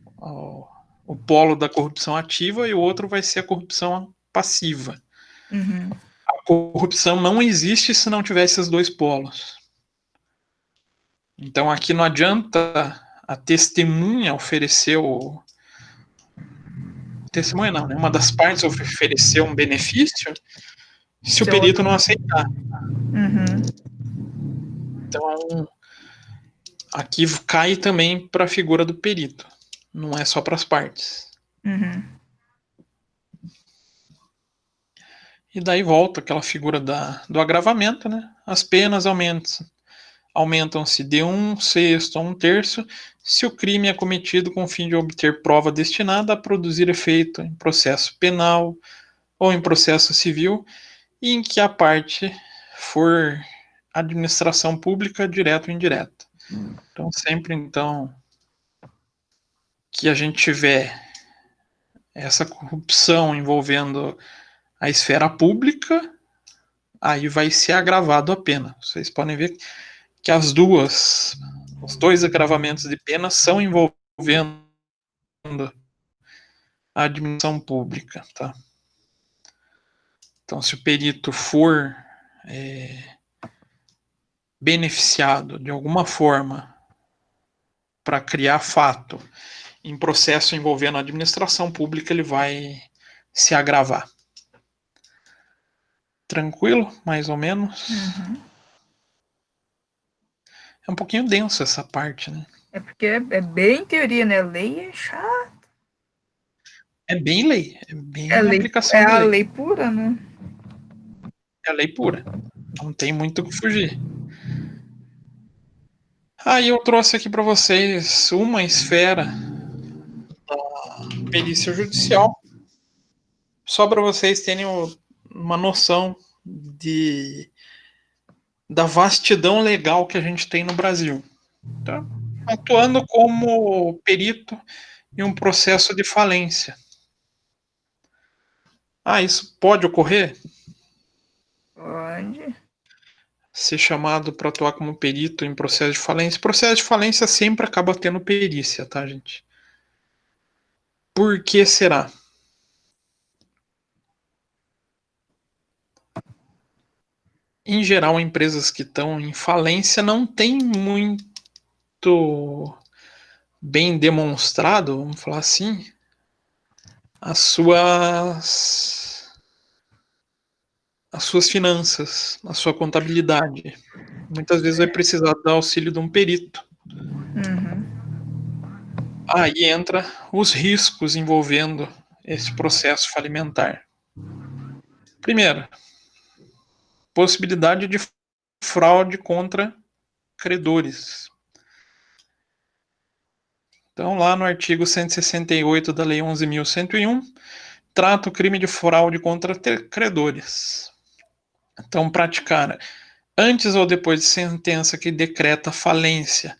Speaker 1: polo da corrupção ativa e o outro vai ser a corrupção passiva.
Speaker 2: Uhum.
Speaker 1: A corrupção não existe se não tiver esses dois polos. Então aqui não adianta a testemunha oferecer testemunha não, né? Uma das partes oferecer um benefício se o perito não aceitar.
Speaker 2: Uhum.
Speaker 1: Então aqui cai também para a figura do perito. Não é só para as partes.
Speaker 2: Uhum.
Speaker 1: E daí volta aquela figura do agravamento, né? As penas aumentam-se de 1/6 a 1/3 se o crime é cometido com o fim de obter prova destinada a produzir efeito em processo penal ou em processo civil e em que a parte for administração pública direta ou indireta. Então, sempre que a gente tiver essa corrupção envolvendo a esfera pública, aí vai ser agravado a pena. Vocês podem ver que os dois agravamentos de pena são envolvendo a administração pública, tá? Então, se o perito for beneficiado de alguma forma para criar fato em processo envolvendo a administração pública, ele vai se agravar. Tranquilo? Mais ou menos?
Speaker 2: Uhum.
Speaker 1: É um pouquinho denso essa parte, né?
Speaker 2: É porque é bem teoria, né? Lei é chato.
Speaker 1: É bem lei. É bem
Speaker 2: lei,
Speaker 1: aplicação
Speaker 2: é
Speaker 1: de
Speaker 2: a
Speaker 1: lei.
Speaker 2: lei pura, né?
Speaker 1: É a lei pura. Não tem muito o que fugir. Aí eu trouxe aqui para vocês uma esfera da perícia judicial, só para vocês terem uma noção da vastidão legal que a gente tem no Brasil. Tá? Atuando como perito em um processo de falência. Isso pode ocorrer?
Speaker 2: Pode.
Speaker 1: Ser chamado para atuar como perito em processo de falência. Processo de falência sempre acaba tendo perícia, tá, gente? Por que será? Em geral, empresas que estão em falência não tem muito bem demonstrado, vamos falar assim, as suas finanças, a sua contabilidade. Muitas vezes vai precisar do auxílio de um perito.
Speaker 2: Uhum.
Speaker 1: Aí entra os riscos envolvendo esse processo falimentar. Primeiro, possibilidade de fraude contra credores. Então, lá no artigo 168 da Lei 11.101, trata o crime de fraude contra credores. Então, praticar antes ou depois de sentença que decreta falência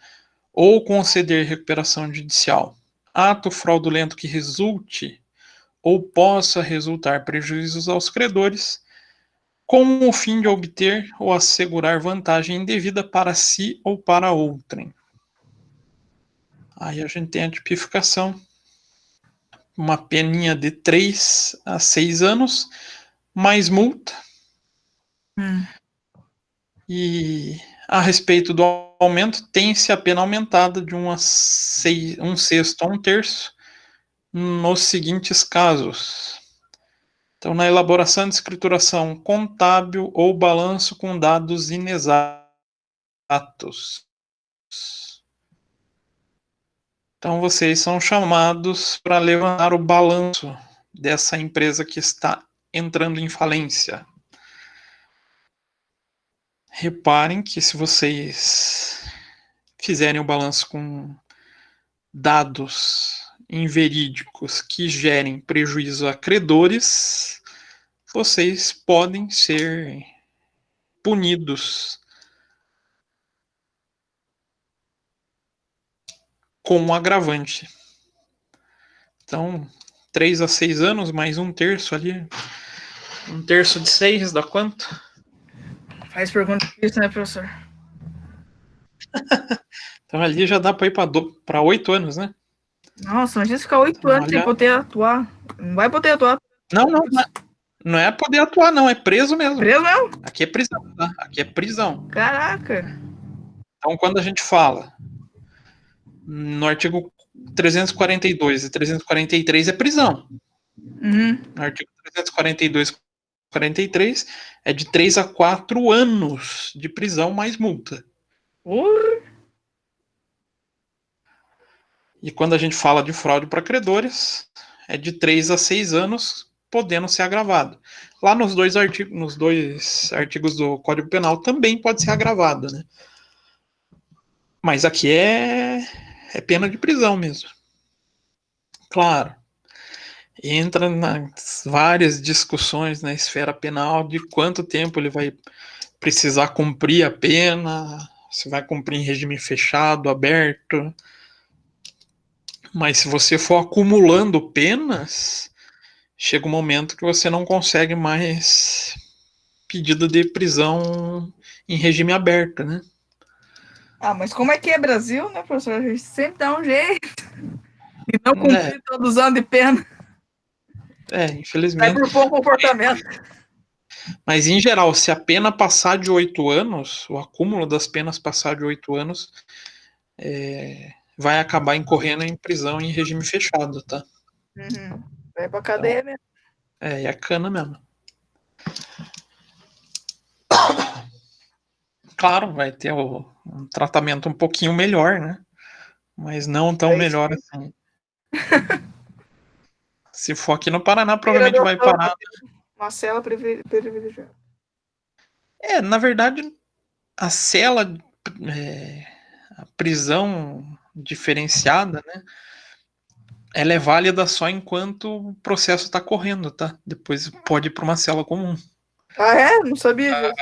Speaker 1: ou conceder recuperação judicial, ato fraudulento que resulte ou possa resultar prejuízos aos credores, com o fim de obter ou assegurar vantagem indevida para si ou para outrem. Aí a gente tem a tipificação, uma peninha de 3 a 6 anos, mais multa. E a respeito do aumento, tem-se a pena aumentada de um sexto a um terço nos seguintes casos. Então, na elaboração de escrituração contábil ou balanço com dados inexatos. Então, vocês são chamados para levantar o balanço dessa empresa que está entrando em falência. Reparem que se vocês fizerem o balanço com dados inverídicos que gerem prejuízo a credores, vocês podem ser punidos com um agravante. Então, 3 a 6 anos, mais um terço ali. Um terço de 6 dá quanto?
Speaker 2: Faz pergunta difícil, né, professor?
Speaker 1: Então ali já dá para ir para 8 anos, né?
Speaker 2: Nossa, imagina ficar 8 anos sem poder atuar. Não vai poder atuar.
Speaker 1: Não é poder atuar, não. É preso mesmo.
Speaker 2: Preso mesmo?
Speaker 1: Aqui é prisão, tá? Aqui é prisão.
Speaker 2: Caraca.
Speaker 1: Então, quando a gente fala no artigo 342 e 343 é prisão. No artigo 342 e 43 é de 3 a 4 anos de prisão mais multa. E quando a gente fala de fraude para credores, é de 3 a 6 anos, podendo ser agravado. Lá nos dois artigos do Código Penal também pode ser agravado, né? Mas aqui é pena de prisão mesmo. Claro, entra nas várias discussões na esfera penal de quanto tempo ele vai precisar cumprir a pena, se vai cumprir em regime fechado, aberto. Mas se você for acumulando penas, chega um momento que você não consegue mais pedido de prisão em regime aberto, né?
Speaker 2: Ah, mas como é que é Brasil, né, professor? A gente sempre dá um jeito. E não cumprir todos os anos de pena.
Speaker 1: Infelizmente.
Speaker 2: Vai por bom comportamento.
Speaker 1: Mas, em geral, se a pena passar de 8 anos, o acúmulo das penas passar de 8 anos, vai acabar incorrendo em prisão em regime fechado, tá?
Speaker 2: Vai pra cadeia mesmo.
Speaker 1: E a cana mesmo. Claro, vai ter um tratamento um pouquinho melhor, né? Mas não tão melhor assim. Se for aqui no Paraná, provavelmente vai parar.
Speaker 2: Uma cela privilegiada.
Speaker 1: Na verdade, a cela, a prisão diferenciada, né? Ela é válida só enquanto o processo está correndo, tá? Depois pode ir para uma cela comum.
Speaker 2: Ah, é? Não sabia disso.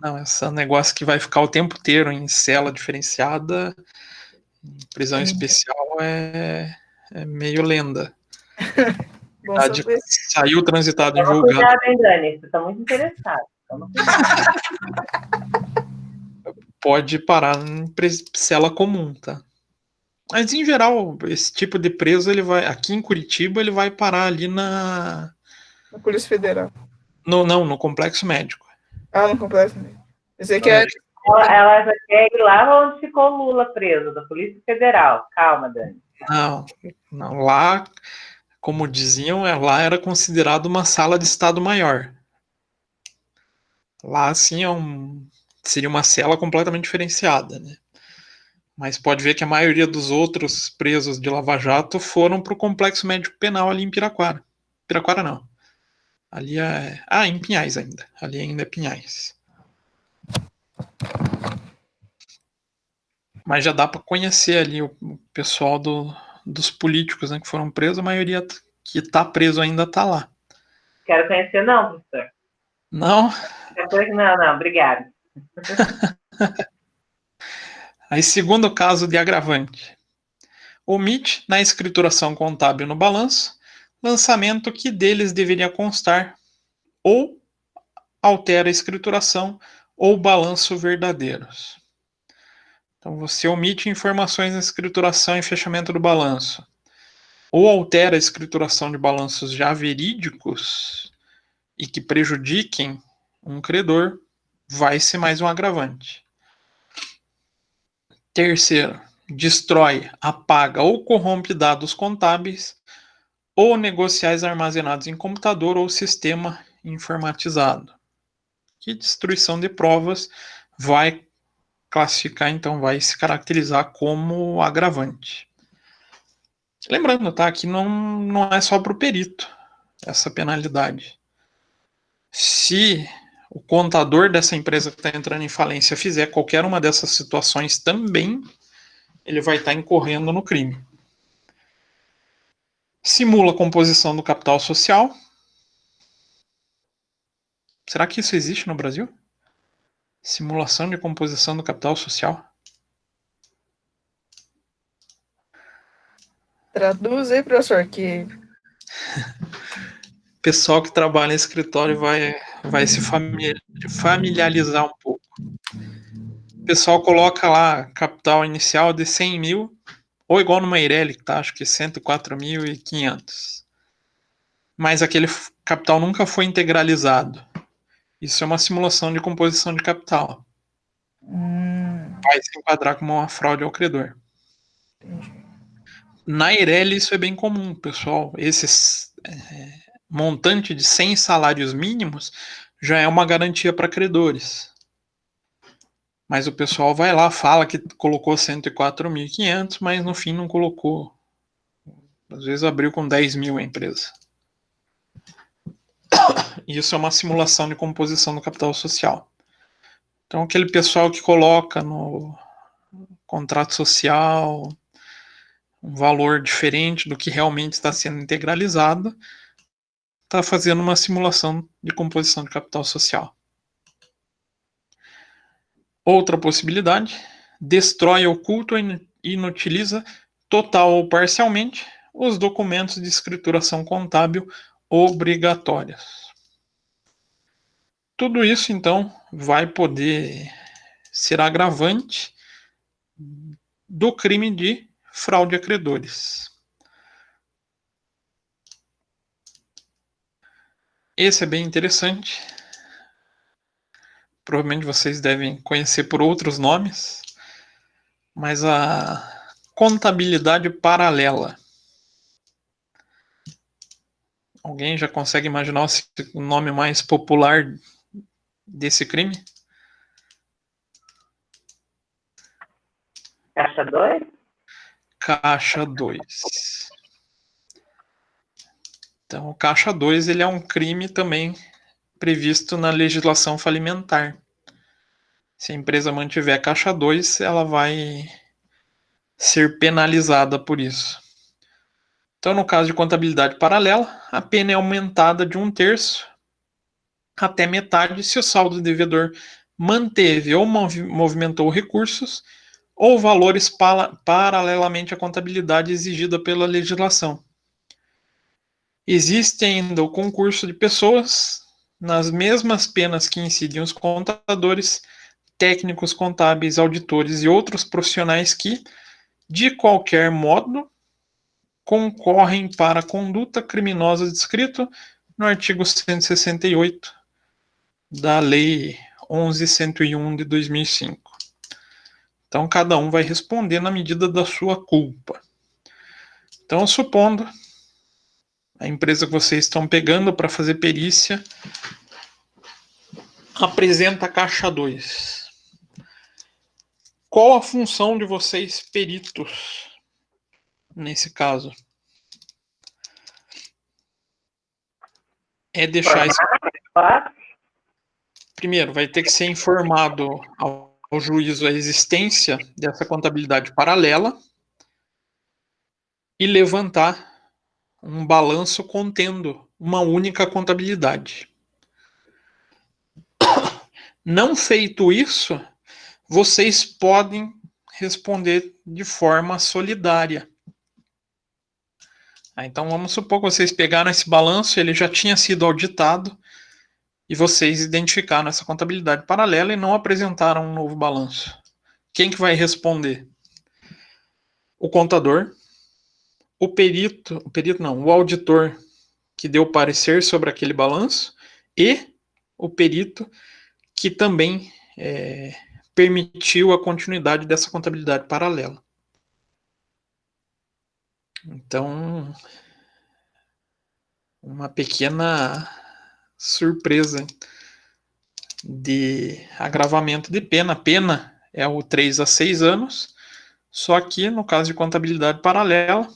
Speaker 1: Não, esse negócio que vai ficar o tempo inteiro em cela diferenciada, em prisão especial, é meio lenda.
Speaker 2: Bom saber.
Speaker 1: Saiu transitado em julgado.
Speaker 3: Cuidado, hein, Dani? Você está muito interessado.
Speaker 1: Pode parar em cela comum, tá? Mas, em geral, esse tipo de preso, ele vai, aqui em Curitiba, ele vai parar ali na
Speaker 2: Polícia Federal.
Speaker 1: No complexo médico.
Speaker 2: No complexo médico.
Speaker 3: Ela já quer ir lá onde ficou o Lula preso, da Polícia Federal. Calma, Dani.
Speaker 1: Não, lá, como diziam, lá era considerado uma sala de Estado-Maior. Lá, sim, seria uma cela completamente diferenciada, né? Mas pode ver que a maioria dos outros presos de Lava Jato foram para o Complexo Médico Penal ali em Piraquara. Piraquara não. Ali é... em Pinhais ainda. Ali ainda é Pinhais. Mas já dá para conhecer ali o pessoal dos políticos, né, que foram presos. A maioria que está preso ainda está lá.
Speaker 3: Quero conhecer não, professor.
Speaker 1: Não?
Speaker 3: Não, obrigado.
Speaker 1: Aí, segundo caso de agravante. Omite na escrituração contábil no balanço lançamento que deles deveria constar ou altera a escrituração ou balanço verdadeiros. Então, você omite informações na escrituração e fechamento do balanço, ou altera a escrituração de balanços já verídicos e que prejudiquem um credor, vai ser mais um agravante. Terceiro, destrói, apaga ou corrompe dados contábeis ou negociais armazenados em computador ou sistema informatizado. Que destruição de provas vai classificar, então, vai se caracterizar como agravante. Lembrando, tá, que não é só para o perito essa penalidade. Se o contador dessa empresa que está entrando em falência fizer qualquer uma dessas situações também, ele vai estar incorrendo no crime. Simula a composição do capital social. Será que isso existe no Brasil? Simulação de composição do capital social?
Speaker 2: Traduz aí, professor, que
Speaker 1: Pessoal que trabalha em escritório vai se familiarizar um pouco. O pessoal coloca lá capital inicial de 100 mil, ou igual no Meirelli, que tá, acho que 104.500. Mas aquele capital nunca foi integralizado. Isso é uma simulação de composição de capital. Vai se enquadrar como uma fraude ao credor. Na Eireli isso é bem comum, pessoal. Esses montante de 100 salários mínimos já é uma garantia para credores. Mas o pessoal vai lá, fala que colocou 104.500, mas no fim não colocou. Às vezes abriu com 10 mil a empresa. Isso é uma simulação de composição do capital social. Então, aquele pessoal que coloca no contrato social um valor diferente do que realmente está sendo integralizado, está fazendo uma simulação de composição de capital social. Outra possibilidade, destrói, oculta ou inutiliza, total ou parcialmente, os documentos de escrituração contábil obrigatórios. Tudo isso, então, vai poder ser agravante do crime de fraude a credores. Esse é bem interessante. Provavelmente vocês devem conhecer por outros nomes, mas a contabilidade paralela. Alguém já consegue imaginar o nome mais popular desse crime?
Speaker 3: Caixa 2?
Speaker 1: Caixa 2. Então, o Caixa 2 ele é um crime também previsto na legislação falimentar. Se a empresa mantiver Caixa 2, ela vai ser penalizada por isso. Então, no caso de contabilidade paralela, a pena é aumentada de 1/3 até metade se o saldo devedor manteve ou movimentou recursos ou valores paralelamente à contabilidade exigida pela legislação. Existe ainda o concurso de pessoas nas mesmas penas que incidem os contadores, técnicos contábeis, auditores e outros profissionais que, de qualquer modo, concorrem para a conduta criminosa descrito no artigo 168 da Lei 11.101 de 2005. Então, cada um vai responder na medida da sua culpa. Então, supondo a empresa que vocês estão pegando para fazer perícia apresenta a caixa 2. Qual a função de vocês, peritos, nesse caso? É deixar esse... Primeiro, vai ter que ser informado ao juízo a existência dessa contabilidade paralela e levantar um balanço contendo uma única contabilidade. Não feito isso, vocês podem responder de forma solidária. Então vamos supor que vocês pegaram esse balanço, ele já tinha sido auditado e vocês identificaram essa contabilidade paralela e não apresentaram um novo balanço. Quem que vai responder? O contador, o auditor que deu parecer sobre aquele balanço e o perito que também permitiu a continuidade dessa contabilidade paralela. Então, uma pequena surpresa de agravamento de pena. A pena é o 3 a 6 anos, só que no caso de contabilidade paralela,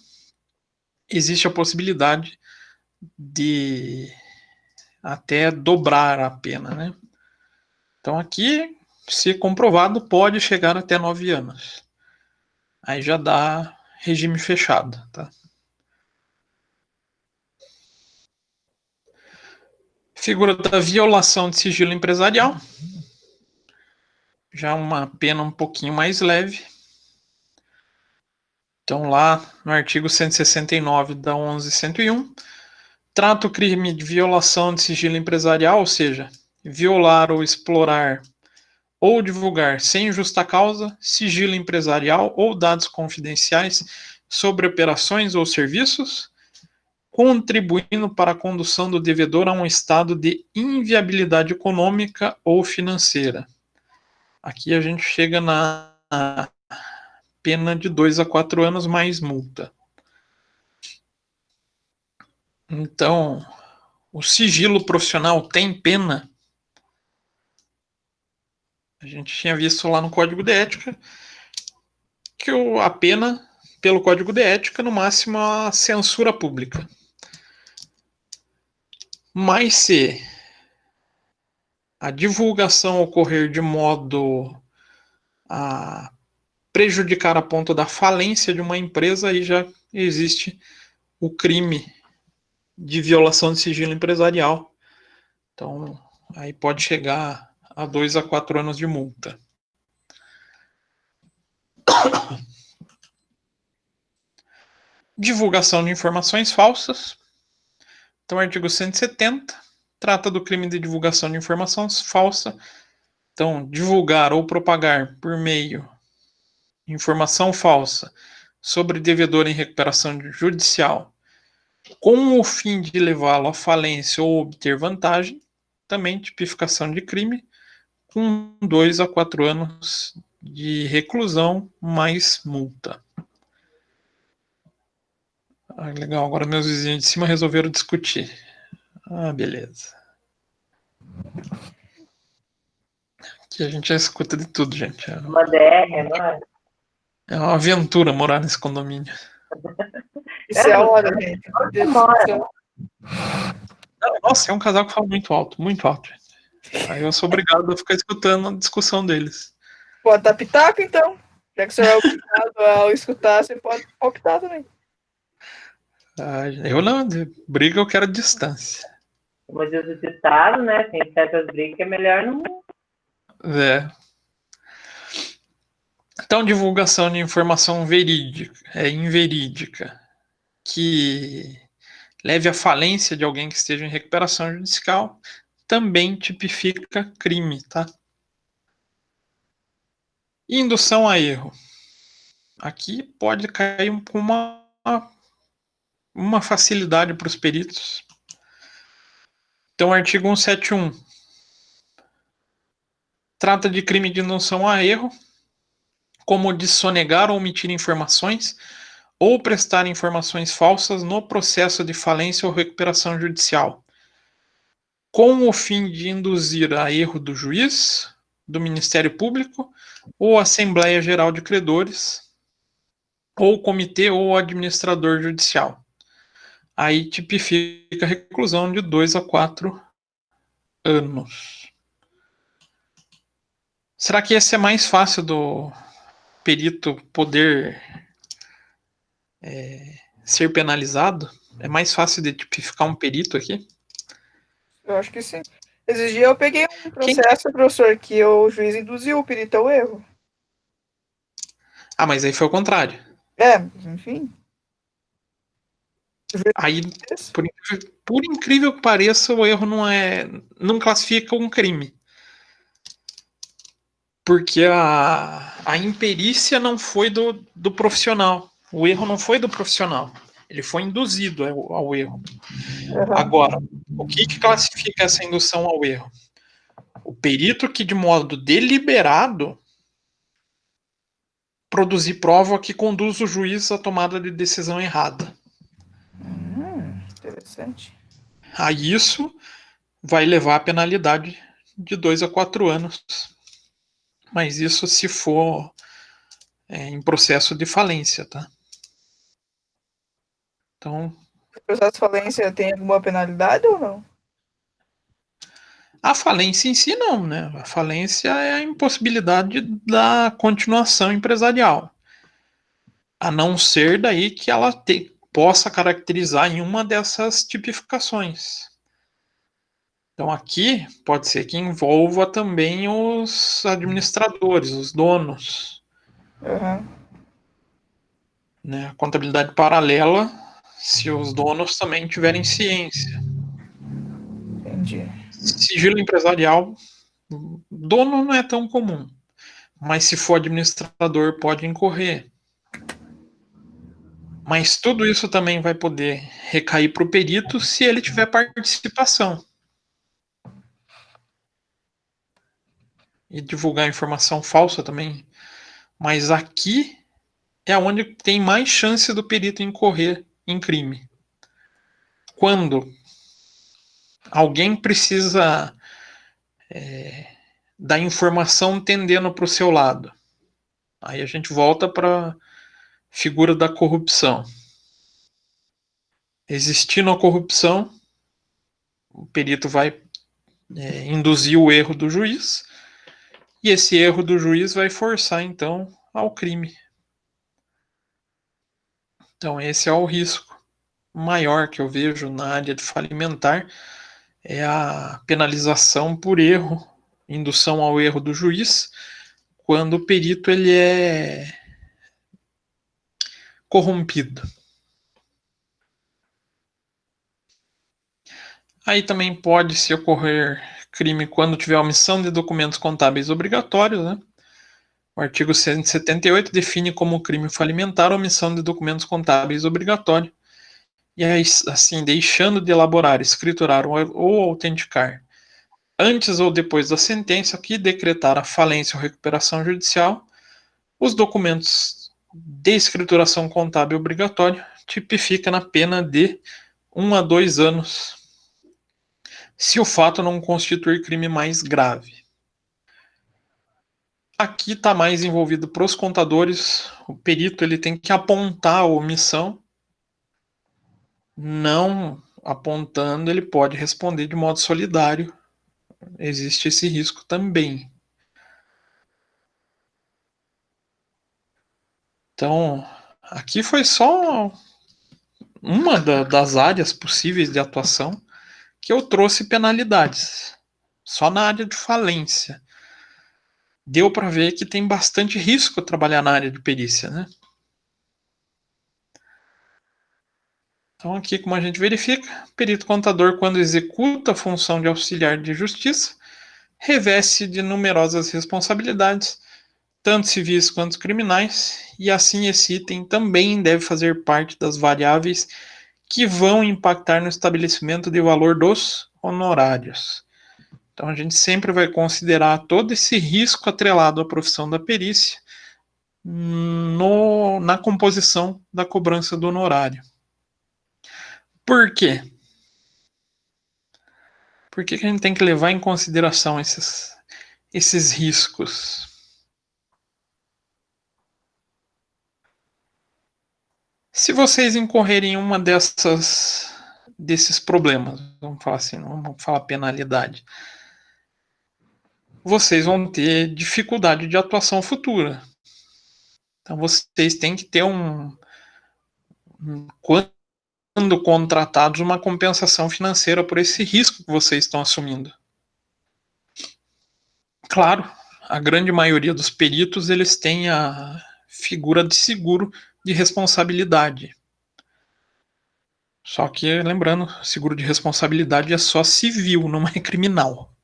Speaker 1: existe a possibilidade de até dobrar a pena, né? Então aqui, se comprovado, pode chegar até 9 anos. Aí já dá regime fechado, tá? Figura da violação de sigilo empresarial. Já uma pena um pouquinho mais leve. Então lá no artigo 169 da 11.101, trata o crime de violação de sigilo empresarial, ou seja, violar ou explorar ou divulgar sem justa causa sigilo empresarial ou dados confidenciais sobre operações ou serviços, contribuindo para a condução do devedor a um estado de inviabilidade econômica ou financeira. Aqui a gente chega na pena de 2 a 4 anos mais multa. Então, o sigilo profissional tem pena? A gente tinha visto lá no Código de Ética que a pena, pelo Código de Ética, no máximo a censura pública. Mas se a divulgação ocorrer de modo a prejudicar a ponto da falência de uma empresa, aí já existe o crime de violação de sigilo empresarial. Então, aí pode chegar a 2 a 4 anos de multa. Divulgação de informações falsas. Então, o artigo 170 trata do crime de divulgação de informação falsa. Então, divulgar ou propagar por meio de informação falsa sobre devedor em recuperação judicial com o fim de levá-lo à falência ou obter vantagem, também tipificação de crime, com 2 a 4 anos de reclusão mais multa. Legal, agora meus vizinhos de cima resolveram discutir. Beleza. Aqui a gente já escuta de tudo, gente.
Speaker 3: Uma DR agora.
Speaker 1: É uma aventura morar nesse condomínio.
Speaker 2: Isso é a hora, gente.
Speaker 1: Nossa, é um casal que fala muito alto, gente. Aí eu sou obrigado a ficar escutando a discussão deles.
Speaker 2: Pode dar pitaco, então. Já que você é obrigado ao escutar, você pode optar também.
Speaker 1: Eu não, de briga eu quero distância.
Speaker 3: Como diz o ditado, né? Tem certas brigas que é melhor não.
Speaker 1: Então, divulgação de informação inverídica, que leve à falência de alguém que esteja em recuperação judicial, também tipifica crime, tá? Indução a erro. Aqui pode cair com uma facilidade para os peritos. Então, o artigo 171 trata de crime de indução a erro, como de sonegar ou omitir informações ou prestar informações falsas no processo de falência ou recuperação judicial, com o fim de induzir a erro do juiz, do Ministério Público, ou Assembleia Geral de Credores, ou comitê ou administrador judicial. Aí tipifica a reclusão de 2 a 4 anos. Será que esse é mais fácil do perito poder ser penalizado? É mais fácil de tipificar um perito aqui?
Speaker 2: Eu acho que sim. Esses dias eu peguei um processo, professor, que o juiz induziu o perito ao erro.
Speaker 1: Ah, mas aí foi o contrário.
Speaker 2: Enfim.
Speaker 1: Aí, por incrível que pareça, o erro não classifica um crime. Porque a imperícia não foi do profissional. O erro não foi do profissional. Ele foi induzido ao erro.
Speaker 2: Uhum.
Speaker 1: Agora, o que classifica essa indução ao erro? O perito que, de modo deliberado, produzir prova que conduz o juiz à tomada de decisão errada.
Speaker 2: Interessante.
Speaker 1: Aí isso vai levar a penalidade de 2 a 4 anos. Mas isso se for em processo de falência, tá? Então,
Speaker 2: O processo de falência tem alguma penalidade ou não?
Speaker 1: a falência em si não, né? A falência é a impossibilidade da continuação empresarial. A não ser daí que ela possa caracterizar em uma dessas tipificações. Então aqui pode ser que envolva também os administradores, os donos.
Speaker 2: Uhum.
Speaker 1: Né? A contabilidade paralela, se os donos também tiverem ciência.
Speaker 2: Entendi.
Speaker 1: Sigilo empresarial, dono não é tão comum, mas se for administrador pode incorrer. Mas tudo isso também vai poder recair para o perito se ele tiver participação. E divulgar informação falsa também. Mas aqui é onde tem mais chance do perito incorrer em crime. Quando alguém precisa da informação tendendo para o seu lado. Aí a gente volta para a figura da corrupção. Existindo a corrupção, o perito vai induzir o erro do juiz, e esse erro do juiz vai forçar, então, ao crime. Então, esse é o risco maior que eu vejo na área de falimentar, é a penalização por erro, indução ao erro do juiz, quando o perito ele é corrompido. Aí também pode-se ocorrer crime quando tiver omissão de documentos contábeis obrigatórios, né? O artigo 178 define como crime falimentar a omissão de documentos contábeis obrigatório. E aí, assim, deixando de elaborar, escriturar ou autenticar antes ou depois da sentença que decretar a falência ou recuperação judicial, os documentos de escrituração contábil obrigatória tipifica na pena de 1 a 2 anos, se o fato não constituir crime mais grave. Aqui está mais envolvido para os contadores, o perito ele tem que apontar a omissão, não apontando ele pode responder de modo solidário, existe esse risco também. Então, aqui foi só uma das áreas possíveis de atuação que eu trouxe penalidades, só na área de falência. Deu para ver que tem bastante risco trabalhar na área de perícia, né? Então aqui, como a gente verifica, perito contador, quando executa a função de auxiliar de justiça, reveste de numerosas responsabilidades, tanto civis quanto criminais, e assim esse item também deve fazer parte das variáveis que vão impactar no estabelecimento de valor dos honorários. Então a gente sempre vai considerar todo esse risco atrelado à profissão da perícia na composição da cobrança do honorário. Por quê? Por que a gente tem que levar em consideração esses riscos? Se vocês incorrerem em uma desses problemas, vamos falar assim, não vamos falar penalidade, vocês vão ter dificuldade de atuação futura. Então vocês têm que ter quando contratados, uma compensação financeira por esse risco que vocês estão assumindo. Claro, a grande maioria dos peritos, eles têm a figura de seguro de responsabilidade. Só que, lembrando, seguro de responsabilidade é só civil, não é criminal.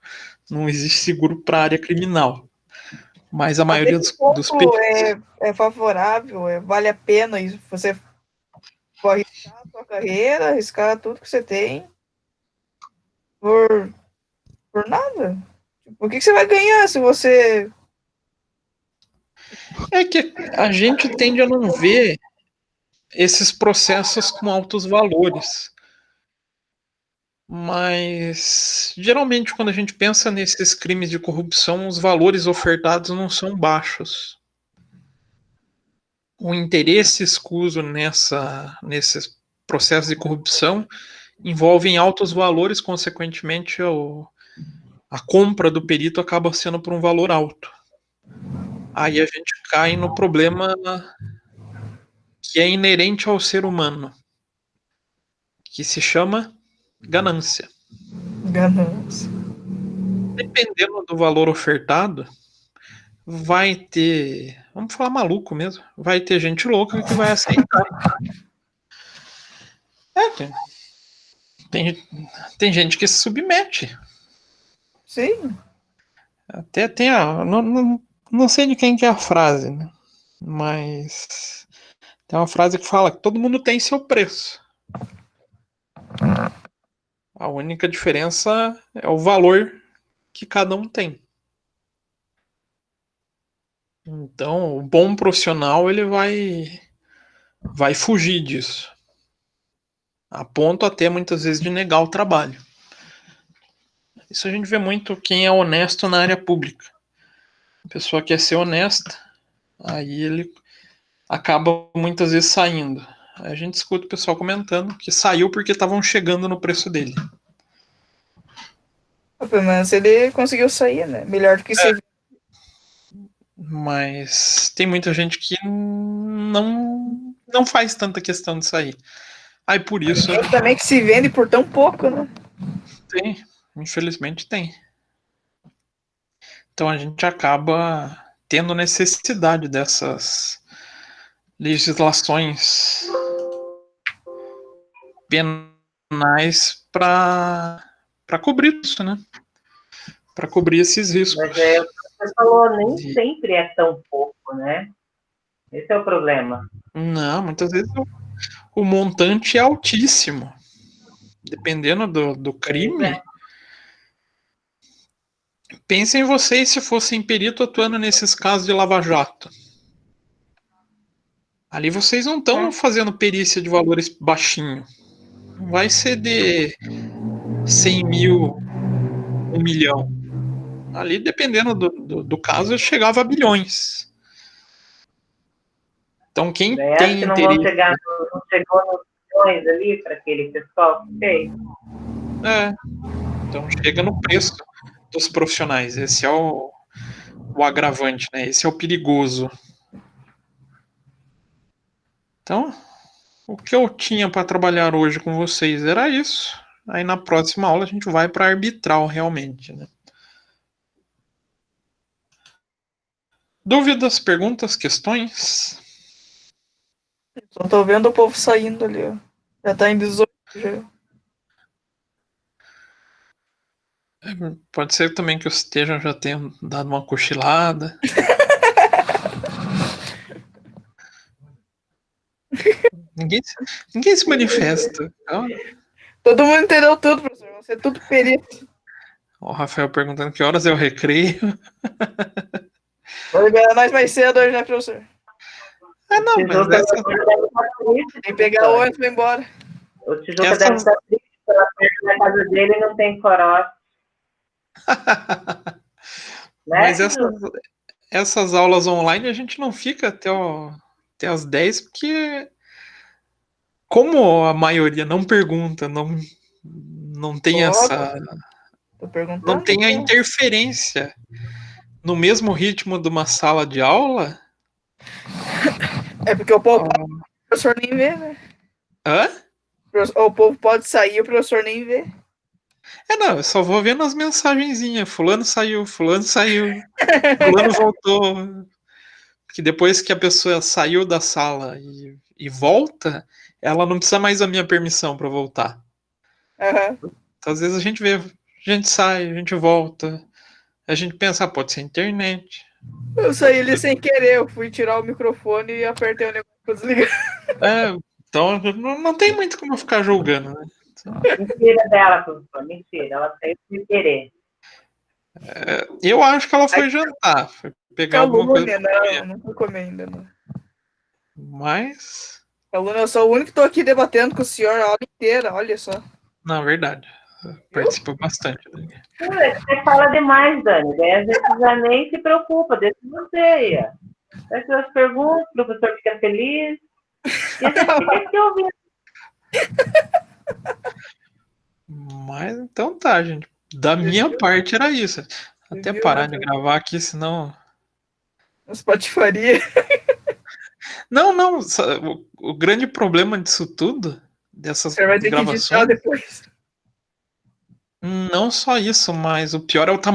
Speaker 1: Não existe seguro para a área criminal. Mas a maioria dos peritos...
Speaker 2: É favorável, vale a pena isso. Você pode arriscar a sua carreira, arriscar tudo que você tem por nada. O que você vai ganhar se você...
Speaker 1: É que a gente tende a não ver esses processos com altos valores. Mas, geralmente, quando a gente pensa nesses crimes de corrupção, os valores ofertados não são baixos. O interesse escuso nesses processos de corrupção envolve altos valores, consequentemente, a compra do perito acaba sendo por um valor alto. Aí a gente cai no problema que é inerente ao ser humano, que se chama ganância.
Speaker 2: Ganância.
Speaker 1: Dependendo do valor ofertado, vai ter, vamos falar maluco mesmo, vai ter gente louca que vai aceitar. Tem gente que se submete.
Speaker 2: Sim.
Speaker 1: Até tem não sei de quem que é a frase, né? Mas tem uma frase que fala que todo mundo tem seu preço. A única diferença é o valor que cada um tem. Então, o bom profissional, ele vai fugir disso. A ponto até muitas vezes de negar o trabalho. Isso a gente vê muito quem é honesto na área pública. A pessoa quer ser honesta, aí ele acaba muitas vezes saindo. Aí a gente escuta o pessoal comentando que saiu porque estavam chegando no preço dele.
Speaker 2: Pelo menos ele conseguiu sair, né? Melhor do que você.
Speaker 1: Mas tem muita gente que não faz tanta questão de sair. Aí por isso...
Speaker 2: Tem também que se vende por tão pouco, né?
Speaker 1: Tem, infelizmente tem. Então a gente acaba tendo necessidade dessas legislações penais para cobrir isso, né? Para cobrir esses riscos.
Speaker 3: Mas você falou, nem sempre é tão pouco, né? Esse é o problema.
Speaker 1: Não, muitas vezes o montante é altíssimo. Dependendo do crime. Pensem em vocês se fossem perito atuando nesses casos de lava-jato. Ali vocês não estão fazendo perícia de valores baixinhos. Vai ser de 100 mil, 1 milhão. Ali, dependendo do caso, chegava a bilhões. Então, quem tem
Speaker 3: que não
Speaker 1: interesse...
Speaker 3: não chegou nos bilhões ali para aquele pessoal que fez?
Speaker 1: Então, chega no preço dos profissionais. Esse é o agravante, né? Esse é o perigoso. Então, o que eu tinha para trabalhar hoje com vocês era isso. Aí na próxima aula a gente vai para arbitral realmente, né? Dúvidas, perguntas, questões?
Speaker 2: Só tô vendo o povo saindo ali, ó. Já tá em 18 já.
Speaker 1: Pode ser também que eu esteja já tenha dado uma cochilada. Ninguém se manifesta.
Speaker 2: Todo mundo entendeu tudo, professor. Você é tudo perito.
Speaker 1: O Rafael perguntando que horas é o recreio.
Speaker 2: Vou liberar nós mais cedo hoje, né, professor?
Speaker 1: Ah, não, mas
Speaker 3: Tijuca
Speaker 1: dessa,
Speaker 3: deve estar triste,
Speaker 2: Tem que pegar o ônibus e vai embora.
Speaker 3: O Tijuca
Speaker 1: Essas-
Speaker 3: deve estar triste pela perto da casa dele e não tem corote. Né,
Speaker 1: mas
Speaker 3: Tijuca?
Speaker 1: essas aulas online a gente não fica até as 10, porque como a maioria não pergunta, não tem essa,
Speaker 2: Tô
Speaker 1: não
Speaker 2: perguntando.
Speaker 1: tem a
Speaker 2: Aqui, ó.
Speaker 1: interferência no mesmo ritmo de uma sala de aula.
Speaker 2: É porque o povo
Speaker 1: Ah,
Speaker 2: o professor nem vê, né?
Speaker 1: hã?
Speaker 2: O povo pode sair e o professor nem vê.
Speaker 1: Não, eu só vou vendo as mensagenzinhas. Fulano saiu, fulano voltou. Que depois que a pessoa saiu da sala e volta, ela não precisa mais da minha permissão para voltar.
Speaker 2: Aham.
Speaker 1: Então, às vezes a gente vê, a gente sai, a gente volta, a gente pensa, pode ser internet.
Speaker 2: Eu saí ali sem querer, eu fui tirar o microfone e apertei o negócio pra desligar.
Speaker 1: Então não tem muito como eu ficar julgando, né?
Speaker 3: Mentira dela, professor. Mentira. Ela saiu sem querer.
Speaker 1: Eu acho que ela foi jantar, foi pegar alguma coisa
Speaker 2: Calúnia,
Speaker 1: pra comer.
Speaker 2: não fui comer ainda, não.
Speaker 1: Mas,
Speaker 2: Calúnia, eu sou o único que tô aqui debatendo com o senhor a aula inteira, olha só.
Speaker 1: na verdade, participa bastante. Né?
Speaker 3: Você fala demais, Dani. Daí às vezes já nem se preocupa, deixa você aí. Faz suas perguntas, o professor fica feliz. E a gente fica aqui ouvindo.
Speaker 1: Mas então tá, gente. Da minha parte era isso. Até
Speaker 2: viu,
Speaker 1: parar
Speaker 2: né?
Speaker 1: de gravar aqui, senão.
Speaker 2: As patifarias.
Speaker 1: Não, o grande problema disso tudo, dessas
Speaker 2: Você vai ter que editar
Speaker 1: gravações,
Speaker 2: depois.
Speaker 1: não só isso, mas o pior é o tamanho